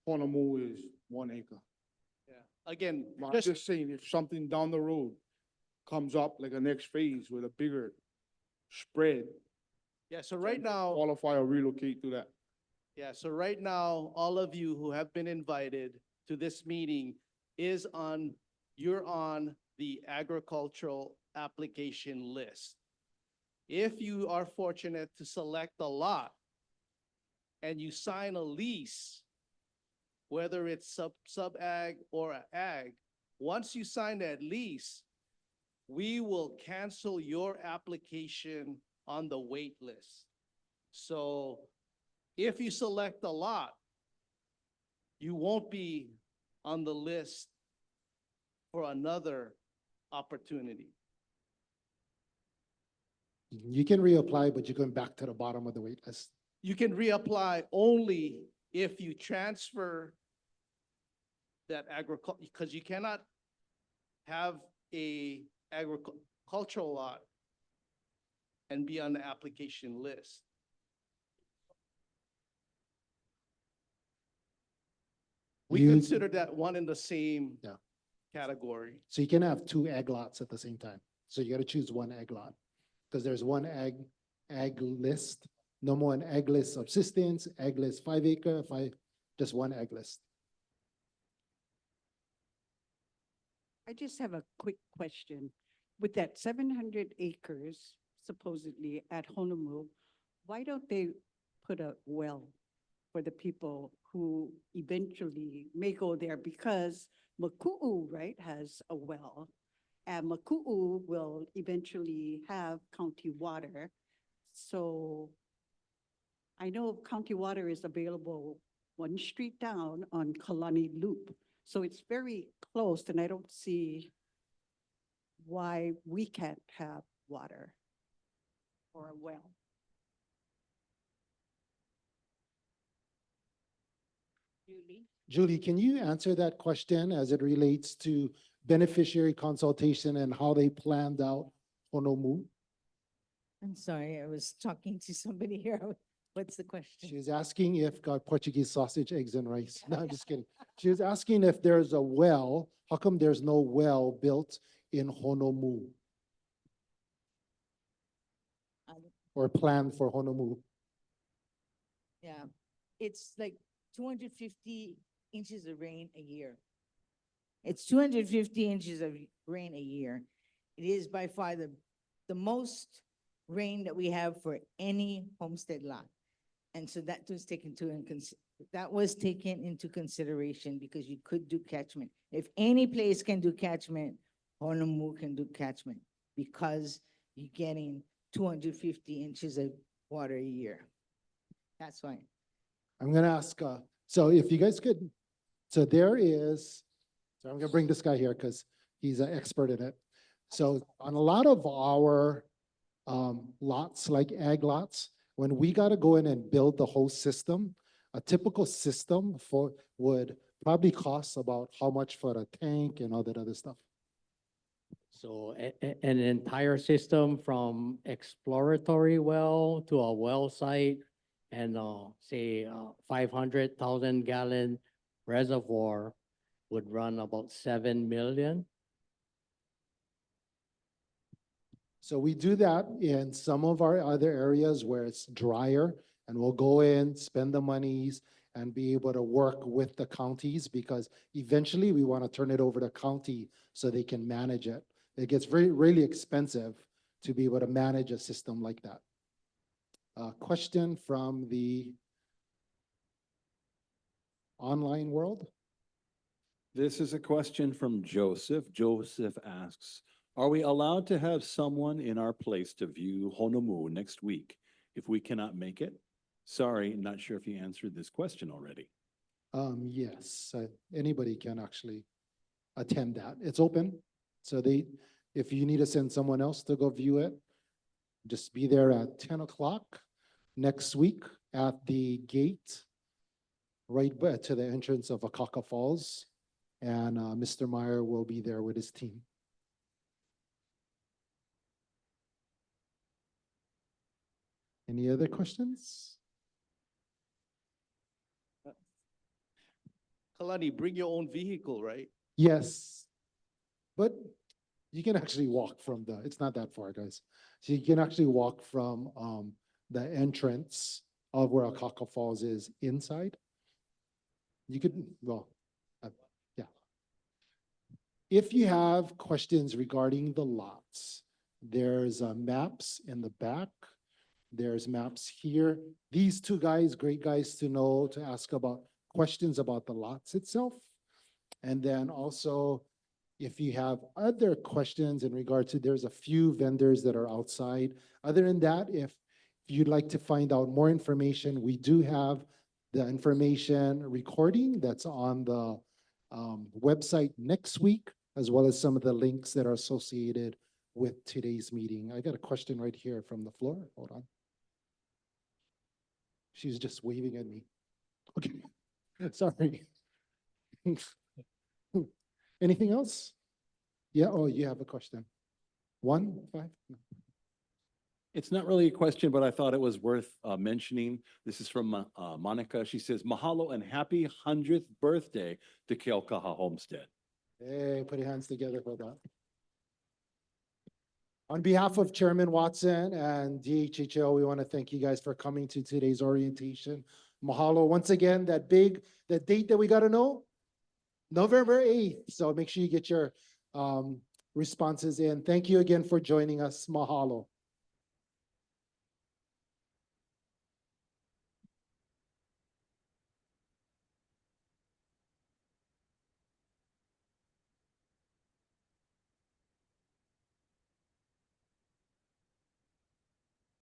Honomu is 1 acre. yeah, again, But I'm just saying, if something down the road comes up, like a next phase with a bigger spread, yeah, so right now. qualify or relocate to that. Yeah, so right now, all of you who have been invited to this meeting you're on the agricultural application list. If you are fortunate to select a lot and you sign a lease, whether it's sub-ag or ag, once you sign that lease, we will cancel your application on the wait list. So if you select a lot, you won't be on the list for another opportunity. You can reapply, but you're going back to the bottom of the wait list. You can reapply only if you transfer that because you cannot have a agricultural lot and be on the application list. We You- consider that one in the same Yeah. category. So you can have 2 egg lots at the same time. So you got to choose 1 egg lot, because there's 1 egg list. No more an egg list subsistence, egg list 5 acre, just 1 egg list. I just have a quick question. With that 700 acres supposedly at Honomu, why don't they put a well for the people who eventually may go there because Maku, right, has a well. And Maku will eventually have county water. So I know county water is available one street down on Kalani Loop. So it's very close and I don't see why we can't have water or a well. Julie, can you answer that question as it relates to beneficiary consultation and how they planned out Honomu? I'm sorry, I was talking to somebody here. What's the question? She was asking if got Portuguese sausage, eggs, and rice. No, I'm just kidding. She was asking if there's a well. How come there's no well built in Honomu? Or planned for Honomu? Yeah, it's like 250 inches of rain a year. It's 250 inches of rain a year. It is by far the most rain that we have for any homestead lot. And so that was taken into consideration because you could do catchment. If any place can do catchment, Honomu can do catchment because you're getting 250 inches of water a year. That's why. I'm gonna ask, so if you guys could, so there is, so I'm gonna bring this guy here because he's an expert in it. So on a lot of our lots, like ag lots, when we gotta go in and build the whole system, a typical system would probably cost about how much for a tank and all that other stuff? So an entire system from exploratory well to a well site and say 500,000 gallon reservoir would run about 7 million. So we do that in some of our other areas where it's drier, and we'll go in, spend the monies, and be able to work with the counties because eventually we want to turn it over to county so they can manage it. It gets really expensive to be able to manage a system like that. Question from the online world. This is a question from Joseph. Joseph asks, are we allowed to have someone in our place to view Honomu next week if we cannot make it? Sorry, not sure if you answered this question already. Yes, anybody can actually attend that. It's open. So if you need to send someone else to go view it, just be there at 10 o'clock next week at the gate, right to the entrance of Akaka Falls. And Mr. Meyer will be there with his team. Any other questions? Kalani, bring your own vehicle, right? Yes, but you can actually walk from it's not that far, guys. So you can actually walk from the entrance of where Akaka Falls is inside. You could, well, yeah. If you have questions regarding the lots, there's maps in the back. There's maps here. These two guys, great guys to know, to ask about questions about the lots itself. And then also, if you have other questions in regard to, there's a few vendors that are outside. Other than that, if you'd like to find out more information, we do have the information recording that's on the website next week, as well as some of the links that are associated with today's meeting. I got a question right here from the floor. Hold on. She's just waving at me. Okay, sorry. Anything else? Yeah, oh, you have a question. 1, 5? No. It's not really a question, but I thought it was worth mentioning. This is from Monica. She says, mahalo and happy 100th birthday to Keaukaha Homestead. Hey, put your hands together for that. On behalf of Chairman Watson and DHHL, we want to thank you guys for coming to today's orientation. Mahalo. Once again, that date that we got to know, November 8th. So make sure you get your responses in. Thank you again for joining us. Mahalo.